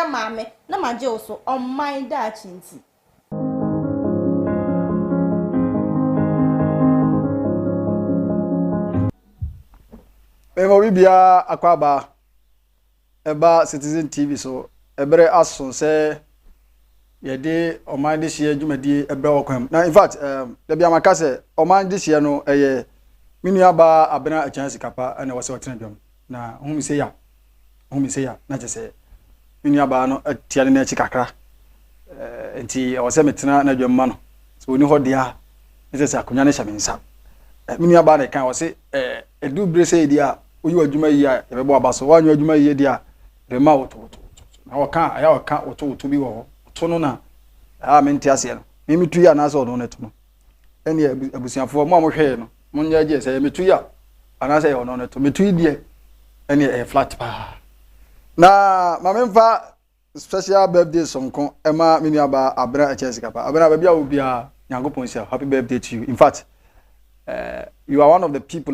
mame na maje oso Oman da chinti Emo bibia akwaba eba Citizen TV so ebre aso se yede Omandehyie adwumadi ebre wokwam na in fact da bia maka se Omandehyie no eye minua ba abena achan sikapa na wose wotena dwom na humi se ya na chese minua ba no atiane na chikakra enti wose metena na dwom ma no so oni ho dia ese akonya ne hyamensa minua ba na kan wose edu brese dia oyi adwuma yi a yebebo abaso wanyu adwuma yi dia rema woto na waka aya waka woto bi wo to no na menti ase no mitu ya na so no neto no eni abusiafo mo amhwe no munya je se mitu ya ana se yo no neto mitu die eni flat pa na mamemfa special birthday sonko ema minua ba abra achesika pa abra ba bia obia nyankopon sia happy birthday to you. In fact you are one of the people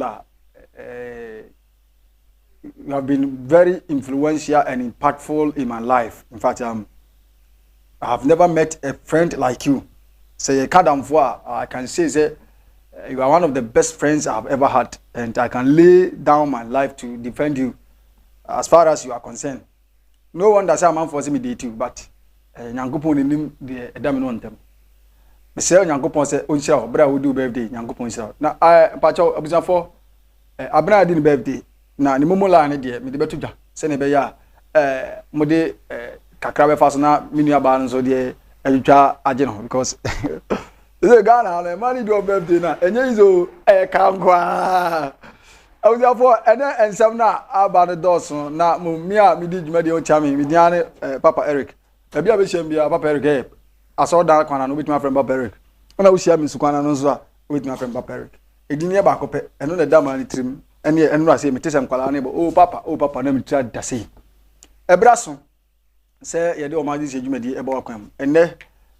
you have been very influential and impactful in my life. In fact, I have never met a friend like you. Say, I can say you are one of the best friends I have ever had, and I can lay down my life to defend you as far as you are concerned. No one does a man for me date you, but Nyankopon nim the edamino on them. Me say Nyankopon say oncha bra we do birthday Nyankopon say. Na pacho abusafo abna di birthday. Na ni momola ne de me de beto dwa se ne be ya mo de kakra be faso na minua ba nso de atwa age no because the Ghana na mani do birthday na enye izo kankwa awuza for ene ensam na aba de doso na mo mia me di djuma de o chami me dia ne Papa Eric e bia be shem bia Papa Eric aso da kwana no betima friend Papa Eric ona wo shia me su kwana no so a betima friend Papa Eric edini e ba kope eno na da mani trim ene enura se metesem kwala ne bo oh papa na mitra dase ebraso se yede Omandehyie adwumadi eba wakwam enne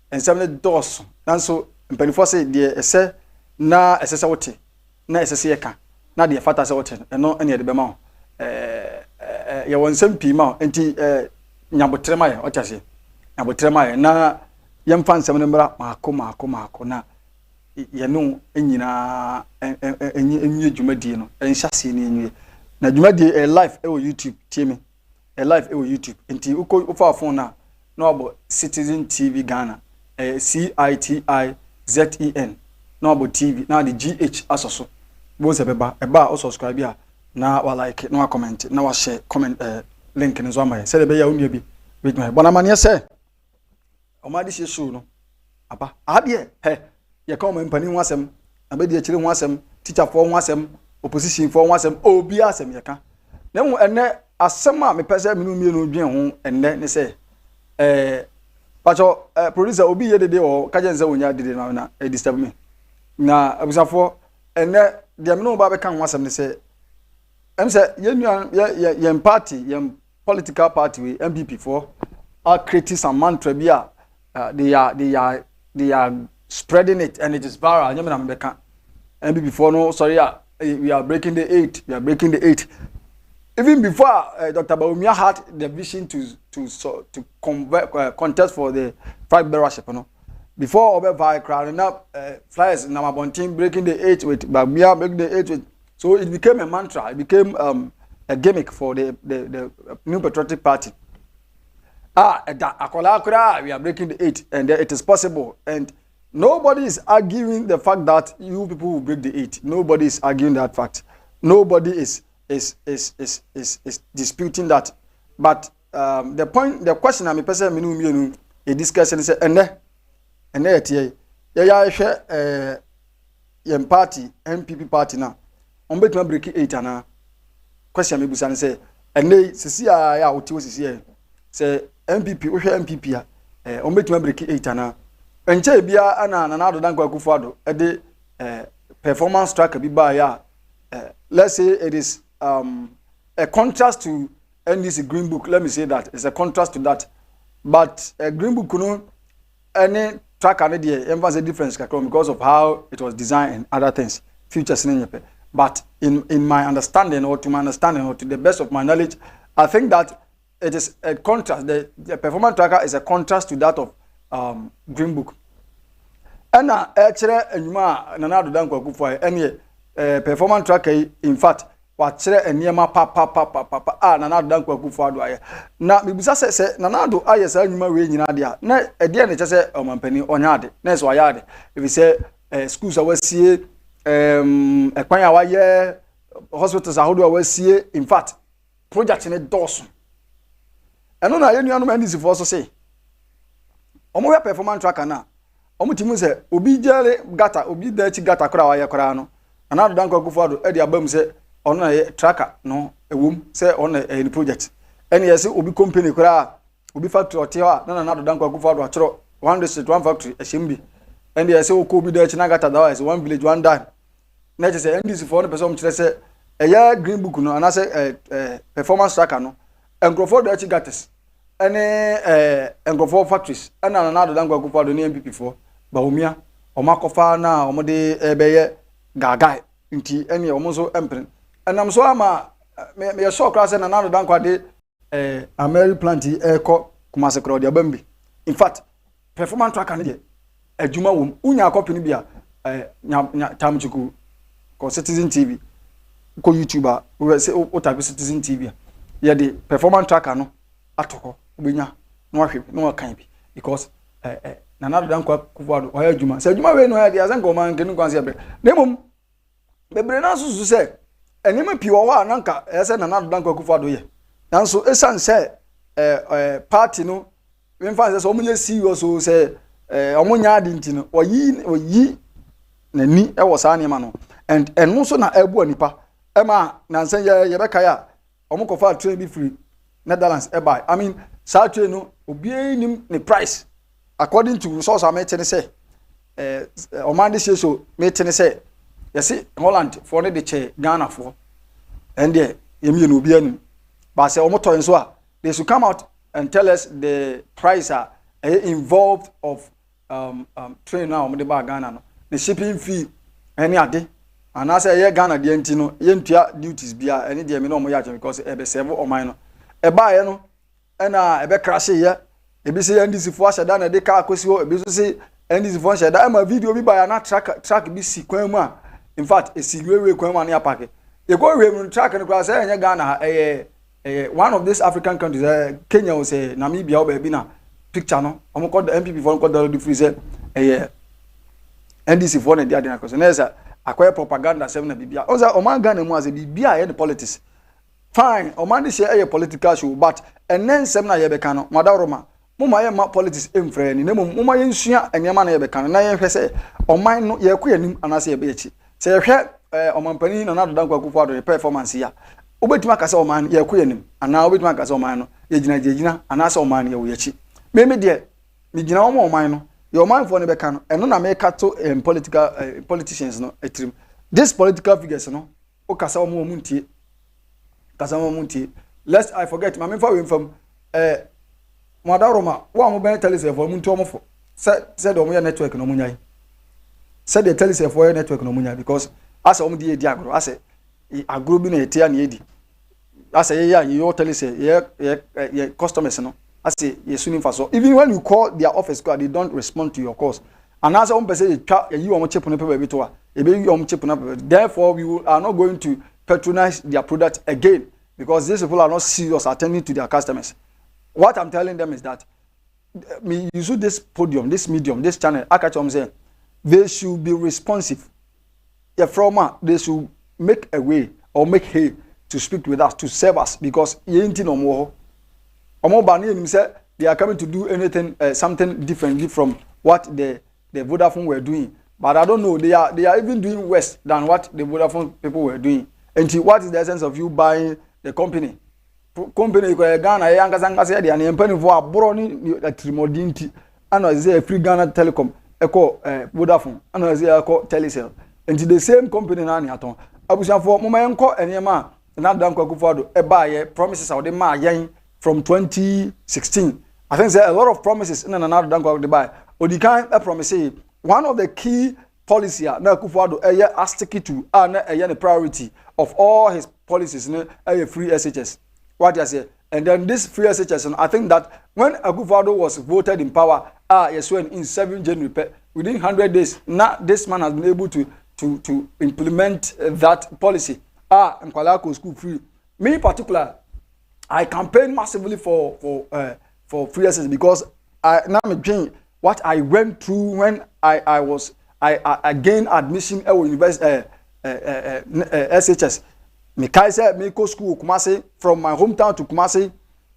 ensem ne dos nanso mpanifo se de ese na esese wote na esese yeka na de fata se wote eno ene de bema ye wonsem pi ma enti nyabotrema ye otase nyabotrema ye na yemfa nsem ne mbra maako na yenu enyina enyi adwumadi no enhyase ne enyi na adwumadi live e wo YouTube tiemi live e wo YouTube enti ufa phone na obo Citizen TV Ghana CITIZEN na obo TV na the GH asoso bo se beba eba o subscribe a na wa like na wa comment na wa share comment link ne zo amaye se be ya onua bi wait my bona mane se Omandehyie show no apa adie ye ka mpani ho asem abedi akire ho asem teacher for ho asem opposition for ho asem obi asem ye ka na mu enne asem a me pese me no mienu dwen ho enne ne se pacho producer obi ye dede o ka je nse wonya dede na disturb me na abusafo enne de me no ba be kan ho asem ne se em se ye party ye political party we MPP for are creating some mantra bia they are spreading it and it is viral. And before no, sorry, we are breaking the 8. We are breaking the 8. Even before Dr. Baumia had the vision to contest for the flag bearership, you know. Before Obe Vai crowding up flyers in Namabontin breaking the 8 with Baumia breaking the 8 with, so it became a mantra. It became a gimmick for the New Patriotic Party. We are breaking the 8, and it is possible. And nobody is arguing the fact that you people will break the 8. Nobody is arguing that fact. Nobody is disputing that. But the question I'm person a discussion is party MPP party now. On bet me break 8 ana. Question me busan say sisi ya oti sisi say MPP wo hwe MPP a on bet me break 8 ana. Enche bia ana na ado dan kwakufu ado e performance track bi ba ya let's say it is a contrast to NDC Green Book. Let me say that it's a contrast to that, but a Green Book no any track and the emphasis difference because of how it was designed and other things futures in but in my understanding or to my understanding or to the best of my knowledge, I think that it is a contrast. The performance tracker is a contrast to that of Green Book. And now, actually, Nana Adodan Kwakufoaddo, any performance tracker, in fact, wachere enema papa Nana Adodan Kwakufoaddo aye. Na bibisa se Nana Ado aye sa nyuma we nyina de a na ede ne kyese omampani onyade na so ayade if say schools awasie ekwan awaye hospitals ahodo awasie in fact project ne doso eno na yenu anu mandisi for so say omo we performance tracker na omo timu se obi jere gata obi da chi gata kora waye kora no Nana Adodan Kwakufoaddo e de abam se ono na tracker no ewum se ono any project ene yesi obi company kora obi factory otewa na Nana Adodan Kwakufoaddo achro one district one factory ehimbi ene yesi oko obi da china gata that is one village one dime na je say NDC for no person kire se eya Green Book no ana se performance tracker no engrofo da chi gatas ene engrofo factories ena Nana Adodan Kwakufoaddo ni MPP for baumia omakofa na omode ebeye gagai nti ene omonso empren enam so ama me so kra se Nana Adodan Kwade Ameri plant eko Kumase kra de abambi in fact performance tracker ne de adwuma wom unya copy ni bia nya tamchuku ko Citizen TV ko YouTuber we se o type Citizen TV ya de performance tracker no atoko obenya no ahwe no kan bi because Nana Adodan Kwakufoaddo o adwuma se adwuma we no ya de asanka o man kenu kwanse be nemom bebre na susu se enema piwo wa nanka ese Nana Adodan Kwakufoaddo ye nanso esan se party no memfa se so munye CEO so se omunya adi ntino oyi nani e wo sa ne ma no and eno so na ebu anipa ema nansen ye beka ya omukofa train be free Netherlands e buy I mean sa train no obi nim ne price according to source ametene say Omandehyie so metene say yesi Holland for ne de che Ghana for and there yemi no obi anim but say omoto nso a they should come out and tell us the price are involved of train now omde ba Ghana no the shipping fee any ade and I say Ghana de enti no yentua duties bia any de me no mo ya because e be serve oman no e ba ye no e na e be crash ye e be say NDC fo ashada na de ka akosi ho e be so say NDC fo ashada ma video bi ba ya na track bi si kwan mu a in fact e si wewe kwan mu na apake e go we mu track no kwa say enye Ghana one of these African countries Kenya was Namibia or baby na picture no omo called the MPP for called the free say NDC for na dia na cause na akwai propaganda seven na bibia o say oman Ghana mu as bibia ye the politics fine Omandehyie political show but enen sem na ye be kan no madaroma muma ye ma politics emfre ni na muma ye nsua enema na ye be kan na ye hwe say oman no ye kwanim anase ye be echi say hwe omanpani na Nana Adodan Kwakufoaddo performance ya obetima kasa oman ye kwanim ana obetima kasa oman no ye gina anase oman ye wo yechi me de me gina oman no ye oman for ne be kan no eno na me kato politicians no etrim this political figures no o kasa omuntie lest I forget my member we from Madaroma wa mo ben tell say for muntu omofo said omo network no munyai said they tell say for network no munyai because as omo di agro as agro bi na etia na edi as you tell say ye customers no as ye suni faso even when you call their office they don't respond to your calls and as omo person you omo chip no paper bi to a e be you omo chip no paper therefore we are not going to patronize their product again because these people are not serious attending to their customers. What I'm telling them is that me use this podium, this medium, this channel. I'm saying they should be responsive. They should make a way or make hay to speak with us, to serve us, because they are coming to do anything, something differently from what the Vodafone were doing. But I don't know, they are even doing worse than what the Vodafone people were doing. And what is the essence of you buying the company? Company ko Ghana e ankasa say dia na empanifo aboro ni trimodinti ana say free Ghana Telecom eko Vodafone ana say eko Telecel and the same company na aton abusanfo moma enko enema na Adodan Kwakufoaddo e ba ye promises awde ma yen from 2016 I think there are a lot of promises in Nana Adodan Kwakufoaddo buy odikan e promise one of the key policy na Kwakufoaddo e sticky to na the priority of all his policies na free SHS what you say And then this free SHS, I think that when Akufo-Addo was voted in power, yes, when in 7 January, within 100 days, now this man has been able to implement that policy. And Kwalako school free. Me in particular, I campaigned massively for free SHS because now I'm doing what I went through when I gained admission at university SHS. Me kaise me go school Kumasi from my hometown to Kumasi.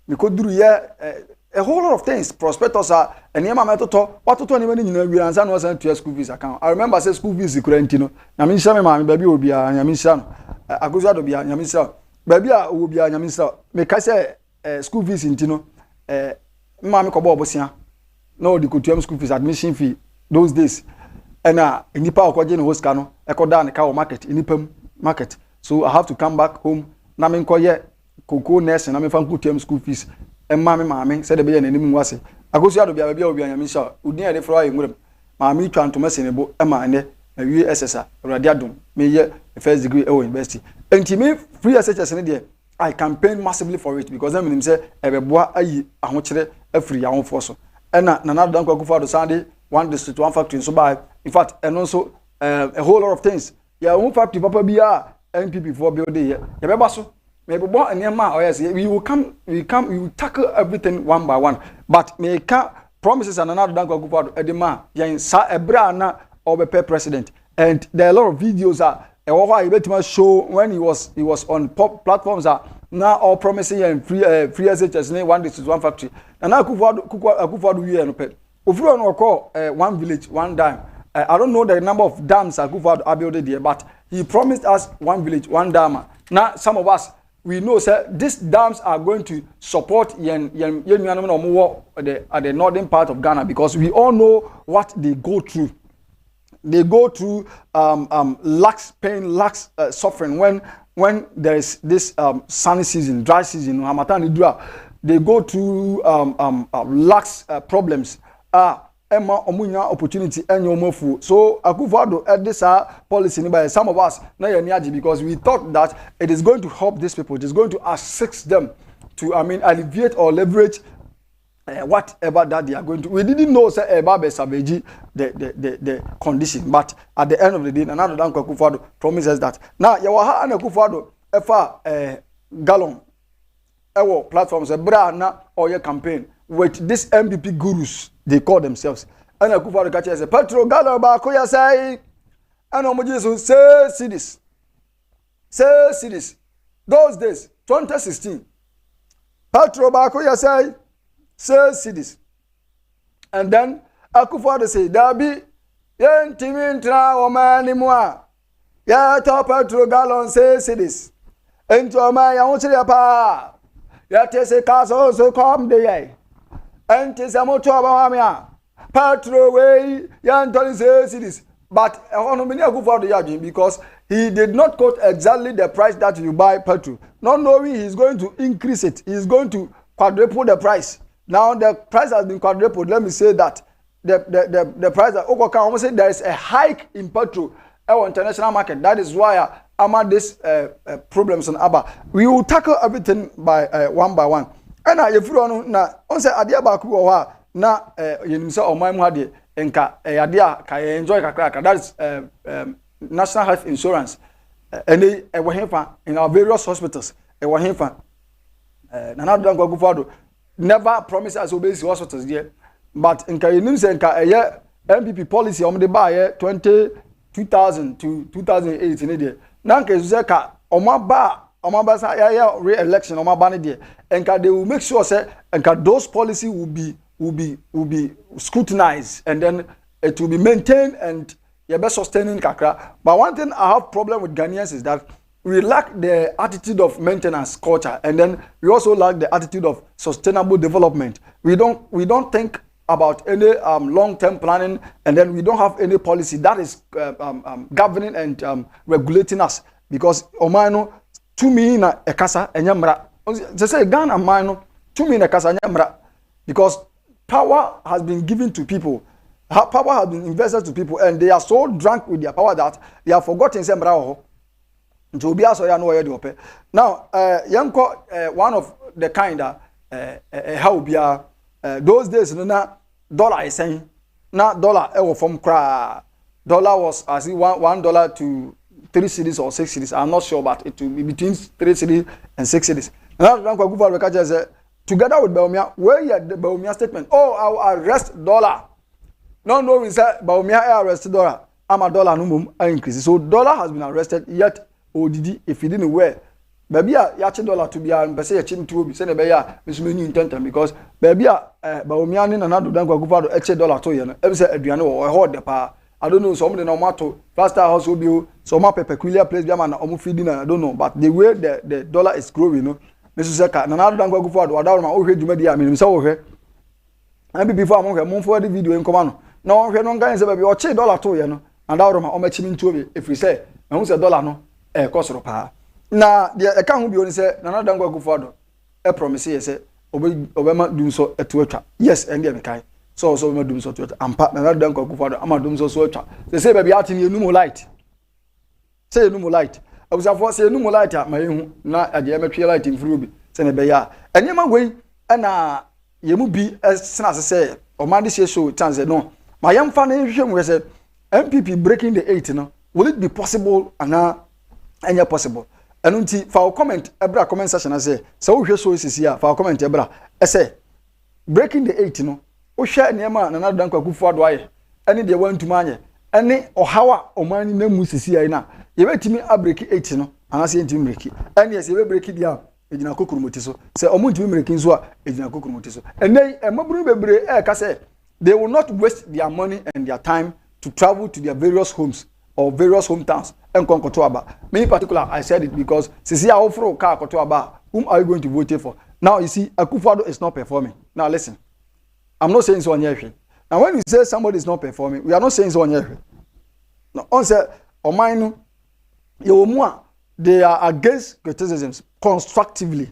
Me go do a whole lot of things. Prospectors are and yema metoto. What to any when we answer no send to school fees account. I remember say school fees kurentino. Nyami sha me ma baby obi a nyami sha no. Agoza do bia nyami sha. Baby a obi a nyami sha. Me kaise school fees intino. Ma me ko bo obosia. No the kutuam school fees admission fee those days. And nipa okoje no hoska no. Ekoda ne ka market inipam market. So I have to come back home. Na me nkoye koko nurse na me fan kutuam school fees. Emma me maame said be na nim wase. Agosu ado bia bia obi anyame sha. Odin ade fro ayi ngurem. Maame twa ntoma senebo emma ene na wie SSA. Awurade adom. Me ye first degree e university. Enti me free SHS ne de I campaign massively for it because them say ebeboa ayi ahokere afiri ya honfo so. Ena na dan Akufo-Addo Sunday one district one factory so by in fact and also a whole lot of things. Ya one factory papa bia NPP for build here. Ya beba so maybe born and yama yes we will tackle everything one by one. But me can promises and another dan Akufo-Addo edema yen sa ebra na obepe president. And there are a lot of videos that show when he was on pop platforms that now all promising and free SHS one district one factory. And now Akufo-Addo we no pet. Ofuro no call one village one dam. I don't know the number of dams Akufo-Addo built there, but he promised us one village one dam. Now some of us we know sir these dams are going to support at the northern part of Ghana because we all know what they go through. They go through lax pain, lax suffering when there is this sunny season, dry season, Hamatan Idra. They go through lax problems. Emma omunya opportunity enyomofu. So Akufo-Addo at this policy by some of us na because we thought that it is going to help these people. It is going to assist them to alleviate or leverage whatever that they are going to. We didn't know say Babe Sabeji the condition, but at the end of the day, another Dan Akufo-Addo promises that now Yawaha and Akufo-Addo efa gallon ewo platforms a bra na or your campaign with this MPP gurus they call themselves. And Akufo-Addo catch say petrol gallon ba ko ya say and omoji so say cities those days 2016 petrol ba ko ya say cities. And then Akufo-Addo say dabi yen timintra o mani moa ya top petrol gallon say cities ento o ma ya wonchire pa ya te say cars also come dey enti say moto ba ma ya petrol way ya ntoni say cities. But ono many Akufo-Addo ya because he did not quote exactly the price that you buy petrol, not knowing he's going to increase it. He's going to quadruple the price. Now the price has been quadrupled. Let me say that the price that Okoka almost say there is a hike in petrol on international market. That is why among these problems on Abba, we will tackle everything by one by one. And if you don't know, on say adia baku na yenimse omai hadi enka adia ka enjoy kakra. That is national health insurance. And they in our various hospitals. Nana Dan Akufo-Addo never promised us obey hospitals there, but in Nka MPP policy on the buy 2000 to 2008 in there. Nanka Zeka Omaba sa re-election Omabani there. And they will make sure say and those policy will be scrutinized and then it will be maintained and best sustaining kakra. But one thing I have problem with Ghanaians is that we lack the attitude of maintenance culture, and then we also lack the attitude of sustainable development. We don't think about any long-term planning, and then we don't have any policy that is governing and regulating us. Because omano tumi na ekasa enyamra. They say Ghana mano tumi na ekasa enyamra because power has been given to people. Power has been invested to people, and they are so drunk with their power that they have forgotten sembra. Now, one of the kind that how be those days no na dollar is saying na dollar from cry dollar was as $1 to 3 cities or 6 cities. I'm not sure, but it will be between 3 cities and 6 cities. Now, together with Baumia, where you the Baumia statement, oh, I will arrest dollar. No, we said Baumia arrest dollar. I'm a dollar no increase. So dollar has been arrested, yet ODD, if he didn't wear. Baby, yachi dollar to be and say a chin to be sent a bear, Miss Menu intent because baby, Baumia and another Danko eche dollar to you. Every say Adriano or hold the power. I don't know, somebody no matter. Faster house will be some peculiar place, be feeding, I don't know. But the way the dollar is growing, you know, Mrs. Seka, another don't go forward, what I already made. I mean, so here. And before I'm going for the video in command. No, we don't guys about your $2 to you know, and out of my own chimney to it. If we say, I won't say dollar no, cost of power. Now, the account will be only say, another don't go forward. I promise you, say, Obama do so at Twitter. Yes, and the kind. So we do so to it. I'm partner don't go forward. I'm doing so. They say baby out in your no light. Say no light. I was after say no light at my na at the MPL light in Fruby. Say be ya. And you way and you mu be as soon as I say Omandehyie show chance no. My young fan we say MPP breaking the 8 no. Will it be possible and any possible? And until for comment ebra comment section I say so we show is here for comment ebra. I say breaking the 8 no. O share niema na dan kwakufu adwaye ene de wantu manye ene ohawa omani na musisi ai na ye betimi abreki 8 no anase ntimi breki ene ye se be breki dia ejina kokurumoti so se omo ntimi breki nso a ejina kokurumoti so ene emaburu bebre ka say they will not waste their money and their time to travel to their various homes or various hometowns and konkoto aba. Me in particular I said it because sisi a ofro car koto aba, whom are you going to vote for? Now you see Akufo-Addo is not performing. Now listen, I'm not saying so on here. Now, when you say somebody is not performing, we are not saying so on here. No, on say, on mine, they are against criticisms constructively.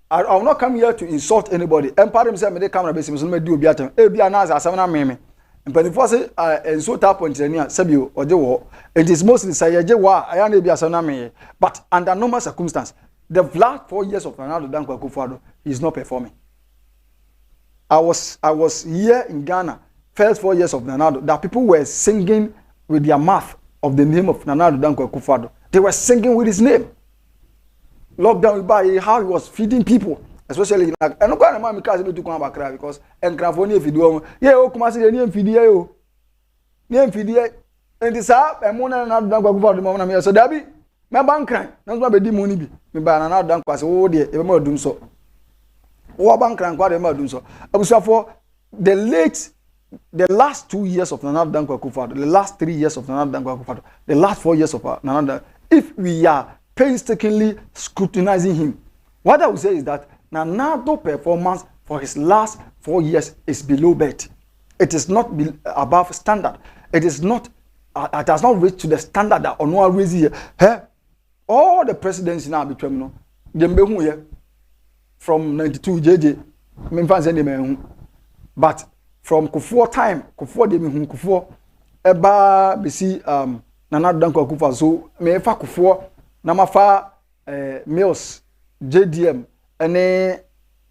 I will not come here to insult anybody. And part of them say, camera base, me do be atem. E be anaza asana meme. And before say, insult that point engineer, Sabio or Joe. It is mostly say, Jewa, I am be asana me. But under normal circumstances, the last 4 years of Ronaldo Danko Akufo-Addo is not performing. I was here in Ghana, first 4 years of Ronaldo, that people were singing with their mouth of the name of Ronaldo Danko Akufo-Addo. They were singing with his name. Lockdown by how he was feeding people, especially in I don't know why because to come back because and California video. Yeah, oh come see the name video. Name video. And this up and Mona Ronaldo Danko Akufo-Addo mama me so dabi me bank cry. Na so be di money bi. Me ba Ronaldo Danko say oh there e be ma dum so. For the last 2 years of Ronaldo Danko Akufo-Addo, the last 3 years of Ronaldo Danko Akufo-Addo, the last 4 years of Ronaldo, if we are painstakingly scrutinizing him, what I would say is that Ronaldo's performance for his last 4 years is below bet. It is not above standard. It is not. It has not reached to the standard that Onua raised here. All the presidents now between them, from 92 JJ, but from Kufuor time, Kufuor de me Kufuor, eba besi Ronaldo Danko Akufo-Addo so me fa Kufuor na mafa Mills JDM ene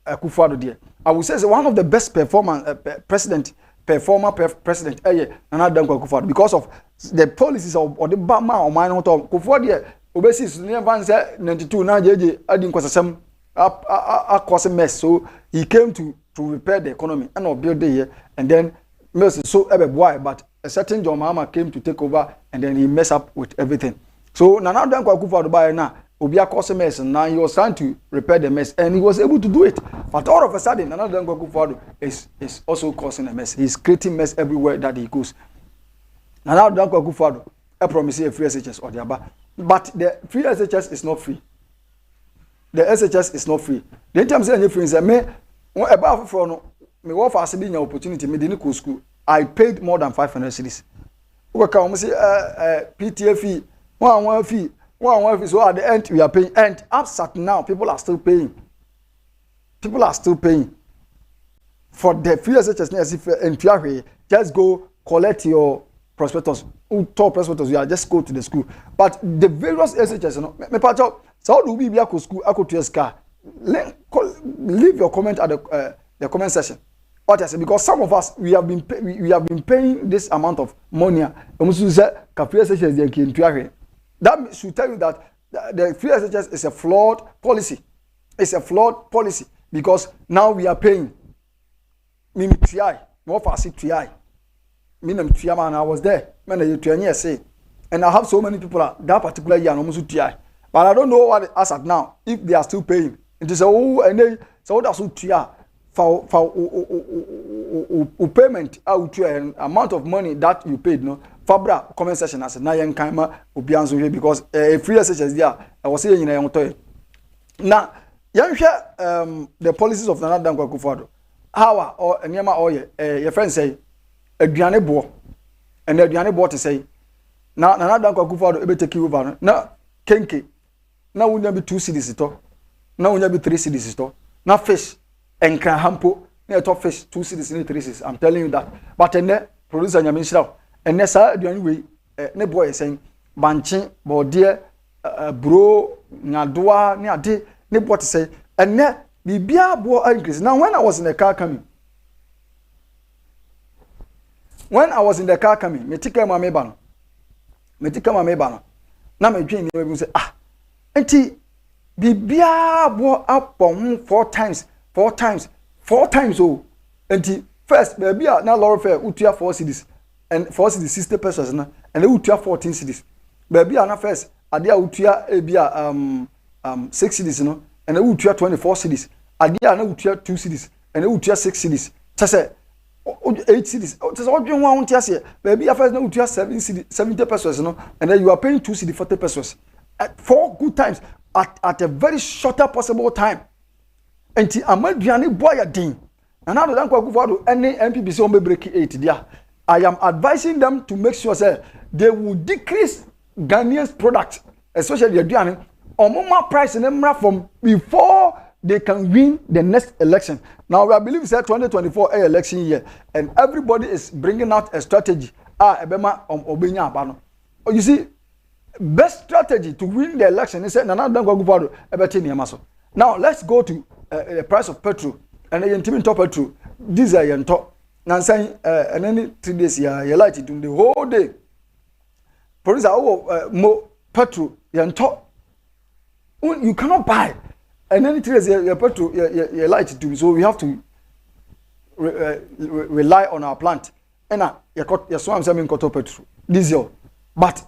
Akufo-Addo there. I would say one of the best president Ronaldo Danko Akufo-Addo because of the policies of or the Bama or mine on top. Kufuor there obesi never say 92 na JJ adin kwasasem a mess, so he came to repair the economy and not build the year, and then Mills is so boy, but a certain John Mahama came to take over, and then he messed up with everything. So Ronaldo Danko Akufo-Addo by now Obia caused a mess, and now he was trying to repair the mess, and he was able to do it. But all of a sudden, Ronaldo Danko Akufo-Addo is also causing a mess. He's creating mess everywhere that he goes. Ronaldo Danko Akufo-Addo, I promise you a free SHS or the other, but the free SHS is not free. The SHS is not free. The time say any free say me about for no me work for asibin opportunity me dey go school. I paid more than 500 cedis. We can say PTA fee, one fee. So at the end we are paying, and upsat now people are still paying. People are still paying for the free SHS as if in Piahwe. Just go collect your prospectus. Top prospectus, you are just go to the school. But the various SHS, me patch up. So do we be a school? I go to a car. leave your comment at the comment section. What I say, because some of us we have been paying this amount of money. That should tell you that the free SHS is a flawed policy. It's a flawed policy because now we are paying. Mimi TI, more fast TI. Minimum TI man, I was there. Man, you 20 years say, and I have so many people that particular year almost TI. But I don't know what as at now if they are still paying. It is and they so that's TI. For payment out an amount of money that you paid no fabra comment section as na yen kan ma obianso here because free SHS there I was saying na yen to na yen hwe the policies of Nana Dankwa Akufo-Addo how or niema oye your friend say aduane bo and aduane bo to say na Nana Dankwa Akufo-Addo ebe take over na kenke na wonya bi 2 cedis to na wonya bi 3 cedis to na fish and can hampo near top fish 2 cedis in 3 cedis. I'm telling you that. But in there, producer Yamin and that's the only way. Ne boy is saying Banchin, Bordier, bro, Nadua, near day, ne boy to say, and ne the beer boy increase. Now, when I was in the car coming, me take my mebano. Now, my dream, you say, ah, auntie, the beer boy up on 4 times. 4 times. Oh, and first, maybe now Laura Fair, Utia 4 cedis, and 4 cedis 60 pesos, and the Utia 14 cedis. Maybe na first, Adia Utia Ebia 6 cedis, no, and the Utia 24 cedis. Adia na Utia 2 cedis, and the Utia 6 cedis. Tase 8 cedis. Tase all you want to say, maybe first na Utia 70 pesos, no, and then you are paying 2 cedis 40 pesos. At 4 good times at a very shorter possible time. Enti amaduane boya din and now Dankwa Akufo-Addo any MPP say on break 8 there. I am advising them to make sure say they will decrease Ghanaians product, especially the aduane omoma price in emra from before they can win the next election. Now I believe it's 2024 election year and everybody is bringing out a strategy ebema obenya abano. You see, best strategy to win the election is Nana Dankwa Akufo-Addo ebeti niamaso. Now let's go to the price of petrol and the intimate top petrol. These are your top. Now saying and any 3 days you light it the whole day. Producer more petrol your top. You cannot buy and any 3 days your petrol you light it. So we have to rely on our plant. And now you got your swam saying got petrol diesel, but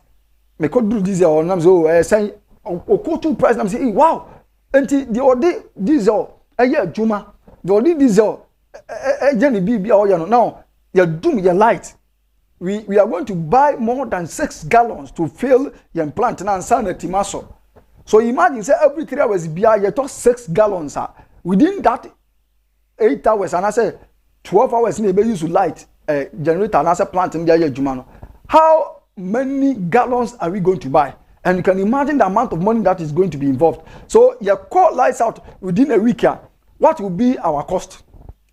me could do diesel or nam so saying o price nam say wow. And the odi diesel juma the odi diesel jenny bibi now you doom your light we are going to buy more than 6 gallons to fill your plant and sanity maso. So imagine say every 3 hours bia you talk 6 gallons within that 8 hours and I say 12 hours in use to light generator and I say plant in the juma. How many gallons are we going to buy? And you can imagine the amount of money that is going to be involved. So your core lights out within a week here. What will be our cost?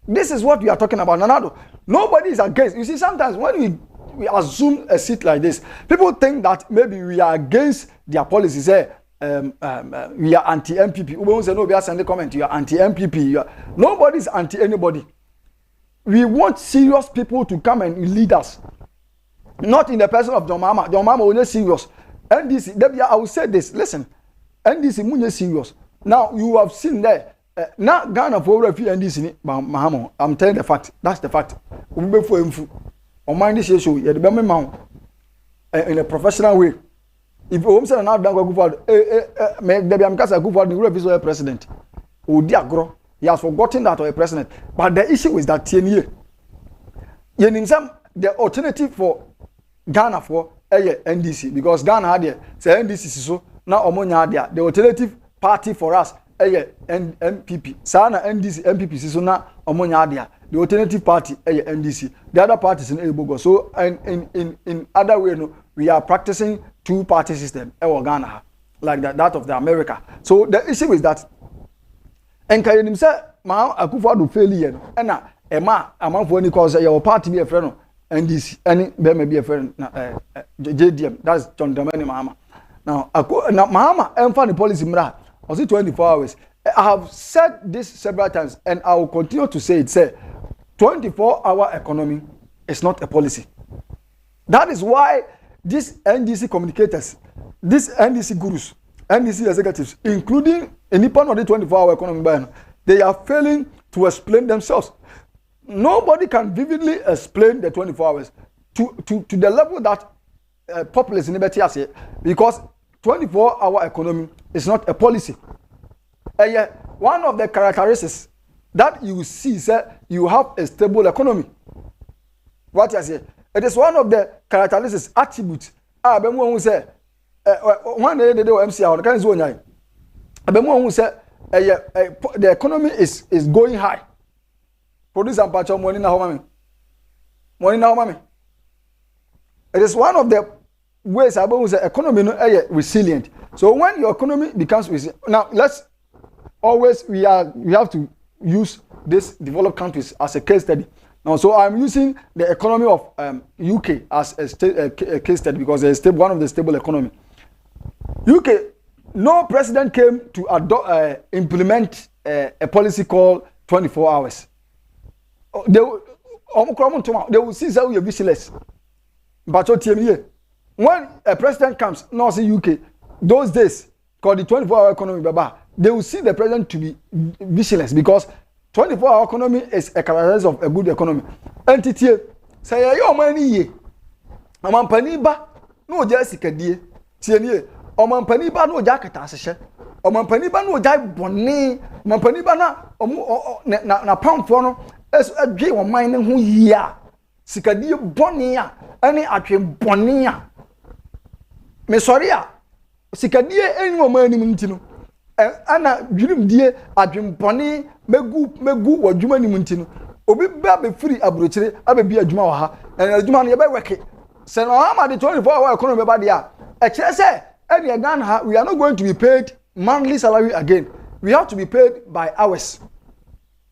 This is what we are talking about. Nanado, nobody is against. You see, sometimes when we assume a seat like this, people think that maybe we are against their policies. We are anti-MPP. We won't say no, we are sending comment. You are anti-MPP. Nobody is anti anybody. We want serious people to come and lead us. Not in the person of John Mama. John Mama will not serious. NDC, I will say this. Listen, NDC munye serious. Now you have seen there. Now Ghana for every NDC Mahamo. I'm telling the fact. That's the fact. Omandehyie show you the man in a professional way. If you say now Dankwa Akufo-Addo, make Debbie Amkasa Akufo-Addo the real president. Odiagro, he has forgotten that or a president. But the issue is that the alternative for Ghana for NDC because Ghana had there say NDC so now omonya there the alternative party for us MPP sana NDC MPP so now omonya there the alternative party NDC the other parties in Ebogo. So in other way no we are practicing 2-party system Ghana like that of the America. So the issue is that enkayenim say ma Akufo-Addo failure and na ema amanfo ni cause your party be a friend NDC any be a friend JDM, that's John Dramani Mahama. Now Mahama and funny policy mra was it 24 hours I have said this several times, and I will continue to say it. Say, 24-hour economy is not a policy. That is why these NDC communicators, these NDC gurus, NDC executives, including any part of the 24-hour economy, they are failing to explain themselves. Nobody can vividly explain the 24 hours to the level that populace in Liberty has it, because 24-hour economy is not a policy. One of the characteristics that you see is that you have a stable economy. What I say? It is one of the characteristics, attributes. Who say one day they do MCR, can zone nine. Who say the economy is going high. Produce and patch money now, mommy. Money now, mommy. It is one of the ways about the economy resilient. So when your economy becomes resilient, now let's always we have to use these developed countries as a case study. Now, so I'm using the economy of UK as a case study because it's one of the stable economy. UK, no president came to implement a policy called 24 hours. They will see that we are vigilant. But when a president comes, now see UK, those days called the 24-hour economy, they will see the president to be vigilant because 24-hour economy is a characteristic of a good economy. Entity say your money Omandehyie ba no just sikadie tie Omandehyie ba no jacket asehye Omandehyie ba no jai bone Omandehyie ba na pamfo no adwe wo man ne ho yia sikadie bone a ane atwe bone a me sorry a sikadie eni wo man nim ntino ana dwirim die adwempone megu wadwuma nim ntino obi ba be free abrochire abebi adwuma wa ha en adwuma no ye be weke se no ama the 24-hour economy ba dia e kire se eni Ghana ha we are not going to be paid monthly salary again. We have to be paid by hours.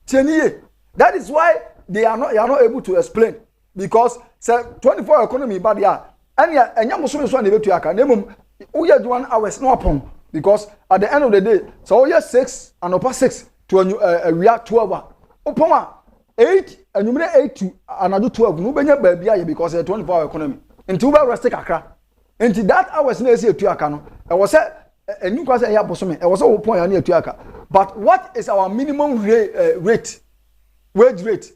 Tieniye, that is why they are not able to explain because say 24-hour economy ba dia enya muso so na betu aka nemum uye 1 hours no upon. Because at the end of the day, so you 6 and upper 6 to we are 12. Upon 8 and you 8 to another 12. No benya baby because it's a 24-hour economy. Into we rest akra. Into that hours na say tuaka no. I was say a new class here bosome. I was all point near tuaka. But what is our minimum rate? Wage rate?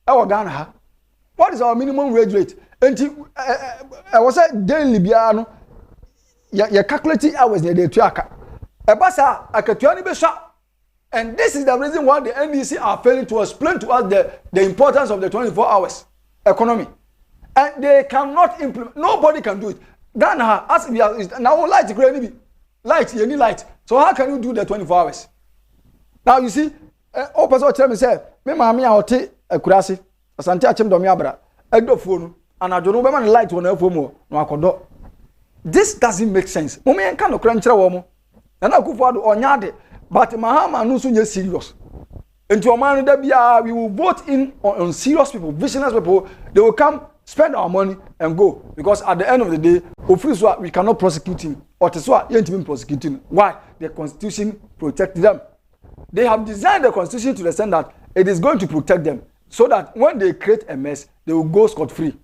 Our Ghana ha. What is our minimum wage rate? Into I was say daily biano. You calculate hours near the tuaka. Ebasa akatuani besha. And this is the reason why the NDC are failing to explain to us the importance of the 24 hours economy. And they cannot implement. Nobody can do it. Ghana, as we are now light, you need light. So how can you do the 24 hours? Now you see, person tell me say, me mami a ote kurasi. Asante achem do mi abra. Egdo phone and I don't know be light won na phone mo no akodo. This doesn't make sense. Moment can no kranchira wo mo. Na na Akufo-Addo onyade, but Mahama no so nye serious. Into Oman da bia we will vote in on serious people, visionary people. They will come, spend our money and go because at the end of the day, we cannot prosecute him. Or to so you even prosecute him. Why? The constitution protects them. They have designed the constitution to the extent that it is going to protect them so that when they create a mess, they will go scot-free.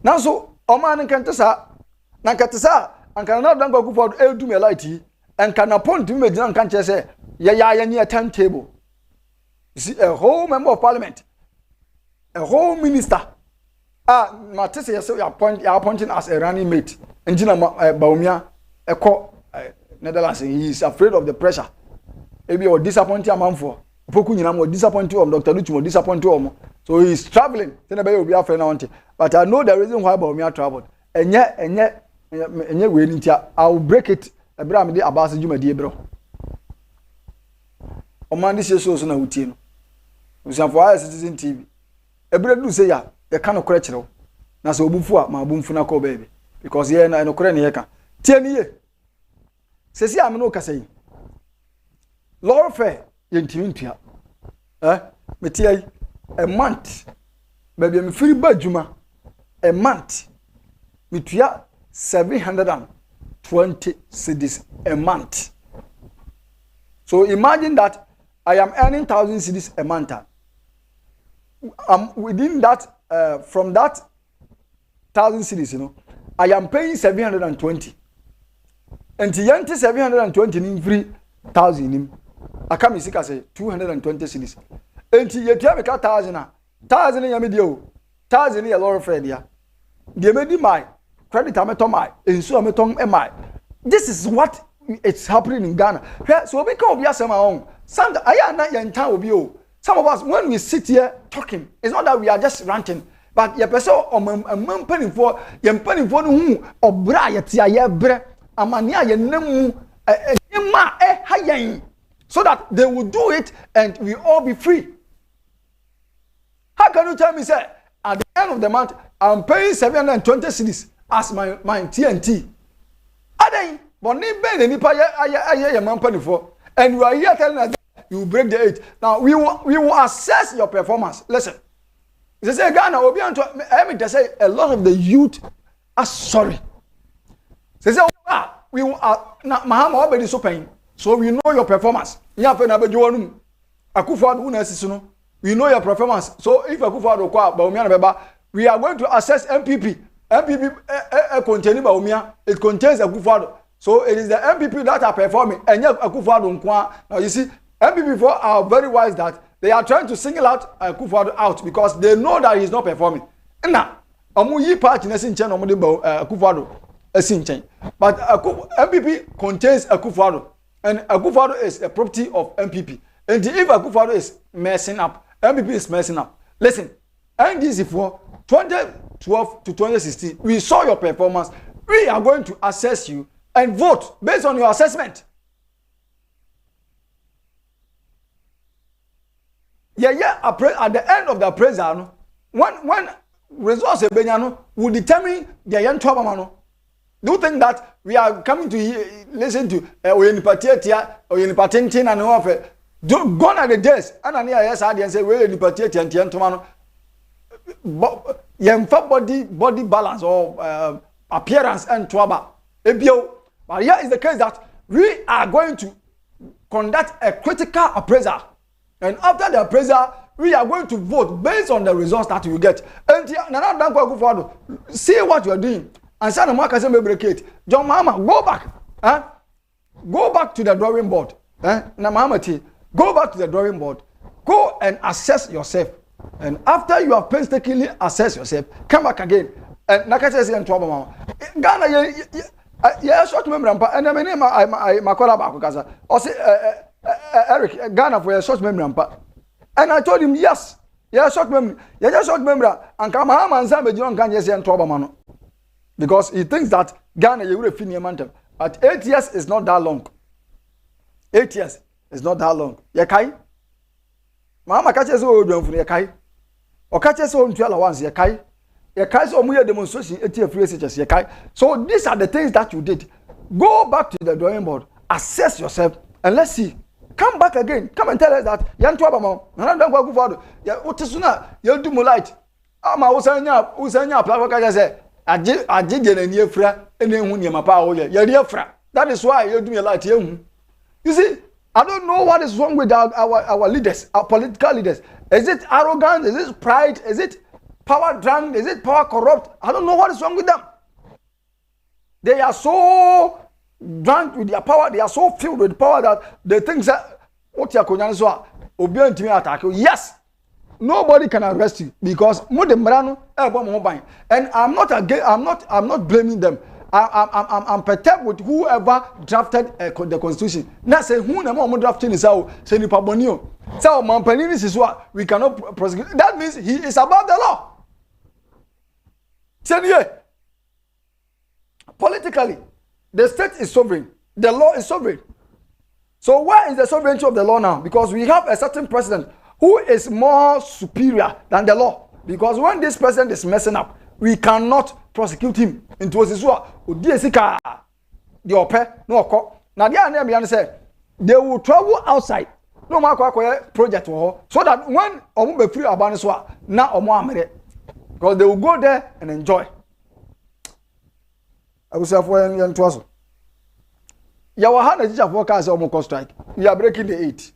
Now so Oman nkantesa nankatesa ankana dan go for do me light and can appoint to me dan kan say ya near timetable. You see a whole member of parliament, a whole minister. Matese you appointing as a running mate. Engineer Baumia Eko Netherlands, he is afraid of the pressure. Maybe or disappointing a man for Poku nyina mo disappointing of Dr. Luchi mo disappointing omo. So he is traveling. But I know the reason why Baumia traveled. Enye we ntia. I will break it. Ebra me dey abase djumadi ebro. Omandehyie so na hutie no. Usanfo I Citizen TV. Ebra do say ya ka no kore kire. Na so obufu a ma obufu na ko baby. Because ye na no kore ne ye ka. Tie ni ye. Sesi am no kasa yi. Lord fair ye ntimi ntua. Metie a month. Baby me free badjuma. A month. Metua 720 cedis a month. So imagine that I am earning 1,000 cedis a month. Within that, from that 1,000 cedis, you know, I am paying 720. And the yenti 720 in free 1,000. I come in say 220 cedis. And the yeti have 1,000. 1,000 yamidio. 1,000 a lot of failure. They made my credit ametomai. And so ametom my. This is what it's happening in Ghana. So we can be as my own. Some I am not your time with you. Some of us, when we sit here talking, it's not that we are just ranting, but your person or penny for your penny for whom or bright ya bre amania ye nemu so that they will do it and we all be free. How can you tell me, say, at the end of the month, I'm paying 720 cedis as my TNT? Adey, but ni ben ni pa ya man penny for, and you are here telling us you break the 8. Now we will assess your performance. Listen, they say Ghana will be on to. They say a lot of the youth are sorry. They say we will. Mahama already so paying, so we know your performance. Yafe na bejuanum. Akufo-Addo unasisuno. We know your performance. So if Akufo-Addo kwa Bawumia na beba, we are going to assess MPP. MPP containing Bawumia. It contains Akufo-Addo. So it is the MPP that are performing. And yet Akufo-Addo nkwa. Now you see. MPP are very wise that they are trying to single out Akufo-Addo out because they know that he is not performing. Now, amuyi party nesin chen omode Akufo-Addo esin chen. But MPP contains Akufo-Addo, and Akufo-Addo is a property of MPP. And if Akufo-Addo is messing up, MPP is messing up. Listen, NDC for 2012 to 2016, we saw your performance. We are going to assess you and vote based on your assessment. At the end of the appraisal, when results will determine the young trouble. Do you think that we are coming to listen to Oyenipatia or Yenipatintin and offer? Gone are the days, and I yes, I say, well, Yenipatia and Tiantomano, body balance or appearance and trouble. But here is the case that we are going to conduct a critical appraisal. And after the appraisal, we are going to vote based on the results that you get. And see what you are doing. And say, break it. John Mama, go back. Go back to the drawing board. Go back to the drawing board. Go and assess yourself. And after you have painstakingly assessed yourself, come back again. And like I said, in trouble, Mama. Ghana, yeah, short memory. And I mean, my call back because I say, Eric, Ghana for a short memory. And I told him, yes, short memory. Yeah, just short memory. And Kamahama and Zambia, you can't just say in trouble, man. Because he thinks that Ghana, you will finish your mantle. But 8 years is not that long. 8 years is not that long. Yakai? Mama catches all done for Yakai. Or catches all 12 once, Yakai. Yakai so much demonstration, 8 years free SHS, Yakai. So these are the things that you did. Go back to the drawing board, assess yourself, and let's see. Come back again. Come and tell us that yan to abamo. Na dan kwa Akufo-Addo. Ya otisuna ya do mo light. Ama usanya apply ka say aje de na ni afra ene hu ne mapa wo ye. Ya ri afra. That is why you do me light hu. You see, I don't know what is wrong with our leaders, our political leaders. Is it arrogance? Is it pride? Is it power drunk? Is it power corrupt? I don't know what is wrong with them. They are so drunk with their power, they are so filled with power that they think that what you are so obedient to me attack you. Yes, nobody can arrest you because and I'm not blaming them. I'm perturbed with whoever drafted the constitution. Now say who na mo drafting is how say ni pabonio. So Mampanini is what we cannot prosecute. That means he is above the law. Say politically, the state is sovereign. The law is sovereign. So where is the sovereignty of the law now? Because we have a certain president who is more superior than the law. Because when this president is messing up, we cannot prosecute him into Osisua. The ope no oko. Now they say they will travel outside. No matter project so that when omu be free abaniswa na omu amere. Because they will go there and enjoy. I will say for ya wa ha na teacher for cars almost strike. We are breaking the 8.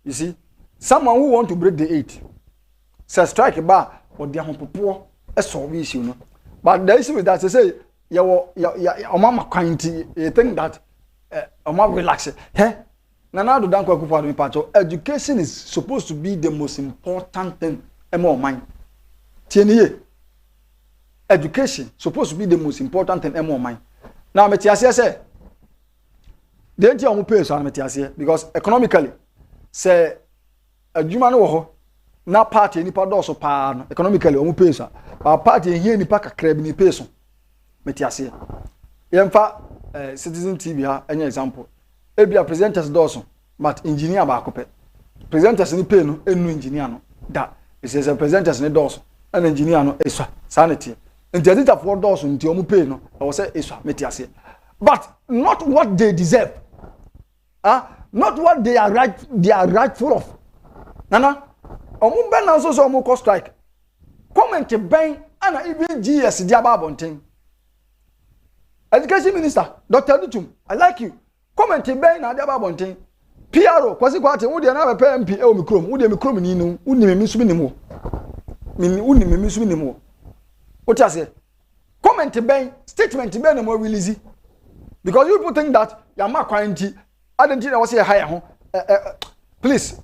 You see, someone who want to break the 8 say strike ba or their popo a solve issue no. But the issue is that they say ya mama quainty you think that mama relax hey na do dan kwaku for me pacho education is supposed to be the most important thing among mine tieniye education supposed to be the most important thing among mine now me tiase say the enti on pay so na me tiase because economically say adwuma no wo ho na party nipa do so pa no economically on pay so but party here nipa kakra bi ni pay so me tiase yemfa citizen tv ha any example ebia presenters do so but engineer ba akopɛ presenters ni pay no enu engineer no da it says presenters ni do so and engineer no eswa sanity integrator for do so nti omu pay no I was say eswa me tiase but not what they deserve not what they are rightful of nana omu ben na so omu ko strike comment ben ana even GS dia ba bonten education minister Dr. Dutum I like you comment ben na dia ba bonten PRO kwasi kwate wo dia na be MP e o mikrom wo dia mikrom ni no uni me misu ni mo uni me misu ni mo what you say comment ben statement ben na mo release because you people think that your ma quality identity na was say higher ho please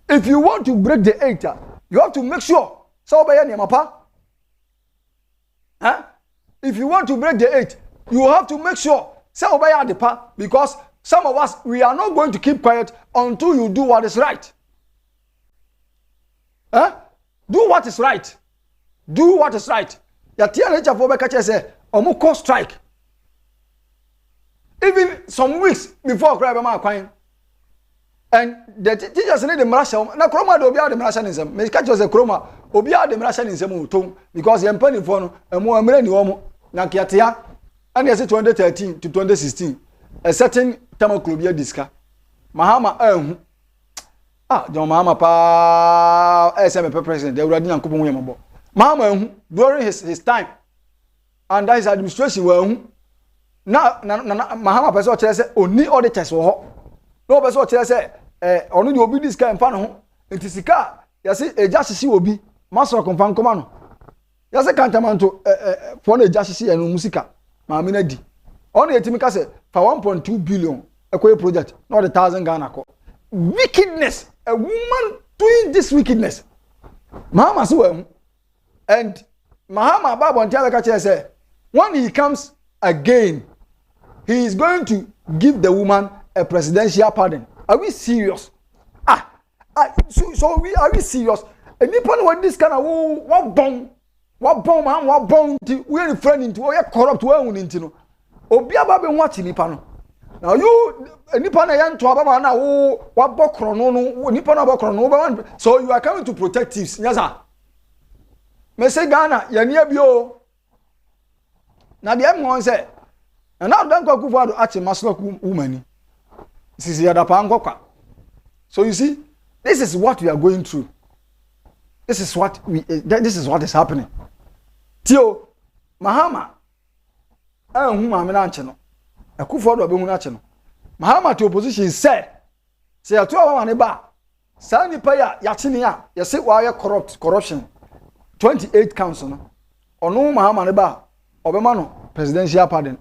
if you want to break the 8 you have to make sure so obey na mapa if you want to break the 8 you have to make sure so obey the pa because some of us we are not going to keep quiet until you do what is right do what is right do what is right ya tia nature for be catch say omo call strike even some weeks before cry be ma kwan and the teachers need the marshal na kroma do obi a the marshal nsem me catch say kroma obi a the marshal nsem utom because yem pani for no emo amre ni omo na kiatia and yes 2013 to 2016 a certain tamakobia diska mahama ahu John Mahama pa SM president the uradi yankopon hu yambo mahama ahu during his time and his administration wa ahu na mahama person kire say oni auditors wo ho no person kire say onu di obi diska mfa no ho enti sika yase eja sisi obi masoro konfa nkoma no yase kantamanto for na eja sisi enu musika maame na di onu yetimi ka say for 1.2 billion a project not 1,000 Ghana ko wickedness a woman doing this wickedness Mahama so and Mahama Baba Ntiabeka say when he comes again he is going to give the woman a presidential pardon. Are we serious? So we are we serious? And people want this kind of what bomb man what bomb we are friend into we are corrupt we are into obi ababe nwati nipa no now you nipa na yan to ababa na wo wabokro no nipa na bokro no so you are coming to protect thieves yes sir me say Ghana ya ne bio na de am won say na dan kwa kufu ado ache masloku woman sisi ya da pa nkokwa so you see this is what we are going through this is what is happening tio Mahama hu maame na anche no akufo do be hu na anche no Mahama to opposition say ato awa ne ba sa ni pa ya chine ya say wa ya corruption 28 council no ono Mahama ne ba obema no presidential pardon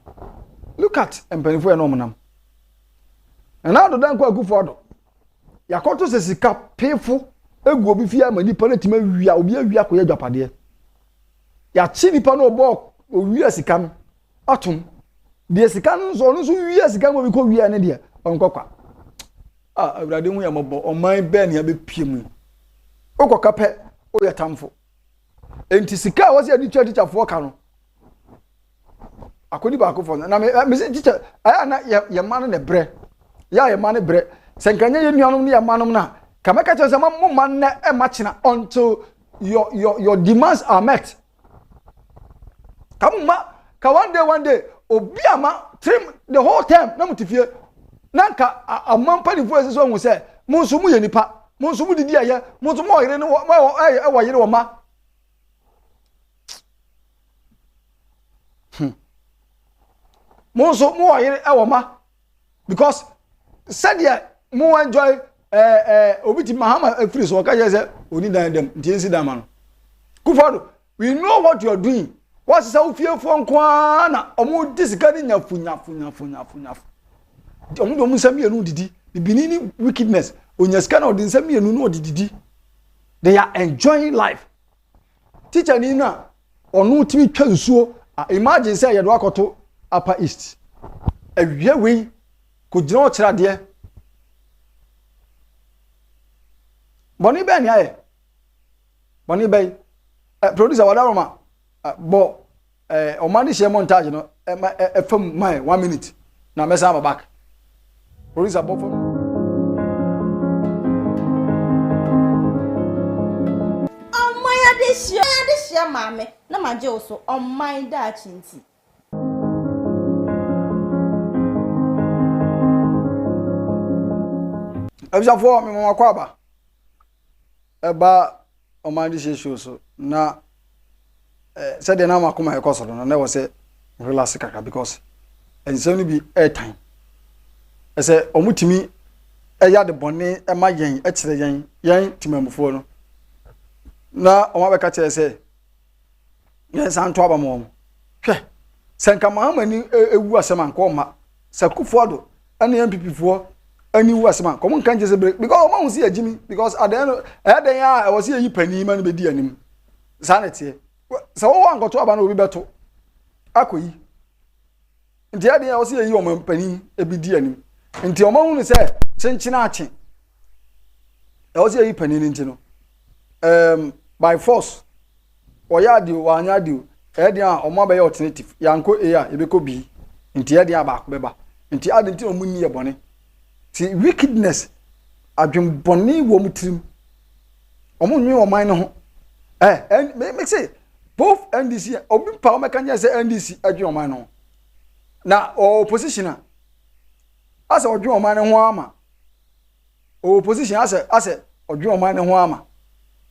look at empenifo e no monam na do dan kwa akufo do yakoto se sika pefo egu obi fia mani pa na tima wia obi awia ko ya dwapade ya chi nipa no obo owia sika no atum de sika no so wia sika mo bi ko wia ne de onkokwa awurade hu ya mobo oman be ne ya be piemu okoka pe o ya tamfo enti sika wo se adi teacher fo ka no akodi ba ko fo na me se teacher aya na ya ma no ne bre ya ma ne bre senkanya ye nuanom ne ya ma no na kameka che se ma mo man na e ma china until your demands are met kamma ka one day obiama trim the whole time na mutifie nanka amman pani fo ese so hu se munsu mu ye nipa munsu mu didi aye munsu mu oyire ne wo yire wo ma munsu mu oyire e wo ma because said yeah mo enjoy obiti mahama free so ka say oni dan dem ntiensi dan ma no Kufuor, we know what you are doing. What's so fearful and kwana? Omo disika ni nyafu. Omo do musami enu didi. The beginning wickedness. Onyaska na odi nsami enu no didi. They are enjoying life. Teacher ni na onu timi twa nsuo. Imagine say ye do akoto Upper East. Ewie we ko gina o kira de. Boni be ni aye. Boni be producer wadaroma bo Omandehyie montage no fam my 1 minute na mesa am back producer bo fam Omandehyie mame na maje oso oman da chinti abisa fo me mama kwaba eba Omandehyie show so na said the name akoma ekoso no na was say relax kaka because ensem no be airtime say omutimi eya de bone e ma yen e kire yen timamfo no na oma be ka kire say yen san to abamo hwe senka mahamani ewu asem anko ma sakufodo ene MPP fo ani wu asem anko mon kan je say because oma hu si agimi because at the end ya was yi pani ma no be di anim sanete so wo angoto aba na obi beto akoyi nti ade ya was yi o pani e bi di anim nti oma hu ni say chenchina ache e was yi pani ni nti no by force oya di o anya di e de a oma be alternative yanko e a e be ko bi nti ade a ba ko beba nti ade nti o mu ni e bone ti wickedness adwem bone wo mutrim omo nwi o man no ho and make say both NDC obi pa o mekanya say NDC adwem o man no na opposition asa odwem o man no ho ama opposition asa odwem o man no ho ama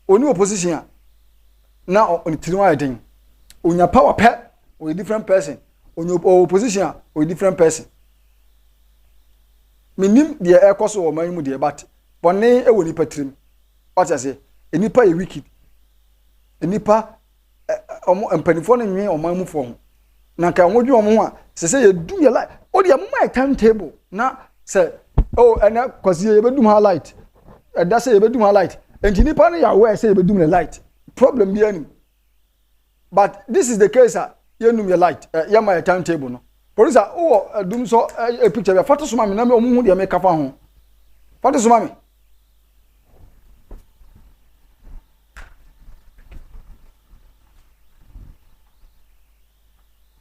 oni opposition na on tiriwa eden onya power pe o a different person onya opposition o a different person minim de ekoso o man mu de bat bone e woni patrim what I say enipa e wicked enipa omo empanifo no nwe o man mu fo ho na ka wodwe o mo a se ye do ye light o de my timetable na say oh ena kwasi ye bedum ha light e da say ye bedum ha light enti nipa no ya we say ye bedum le light problem bi ani but this is the case ye num ye light ye my timetable no police dum so a picture be photo so ma me na me omu hu de me kafa ho photo so ma me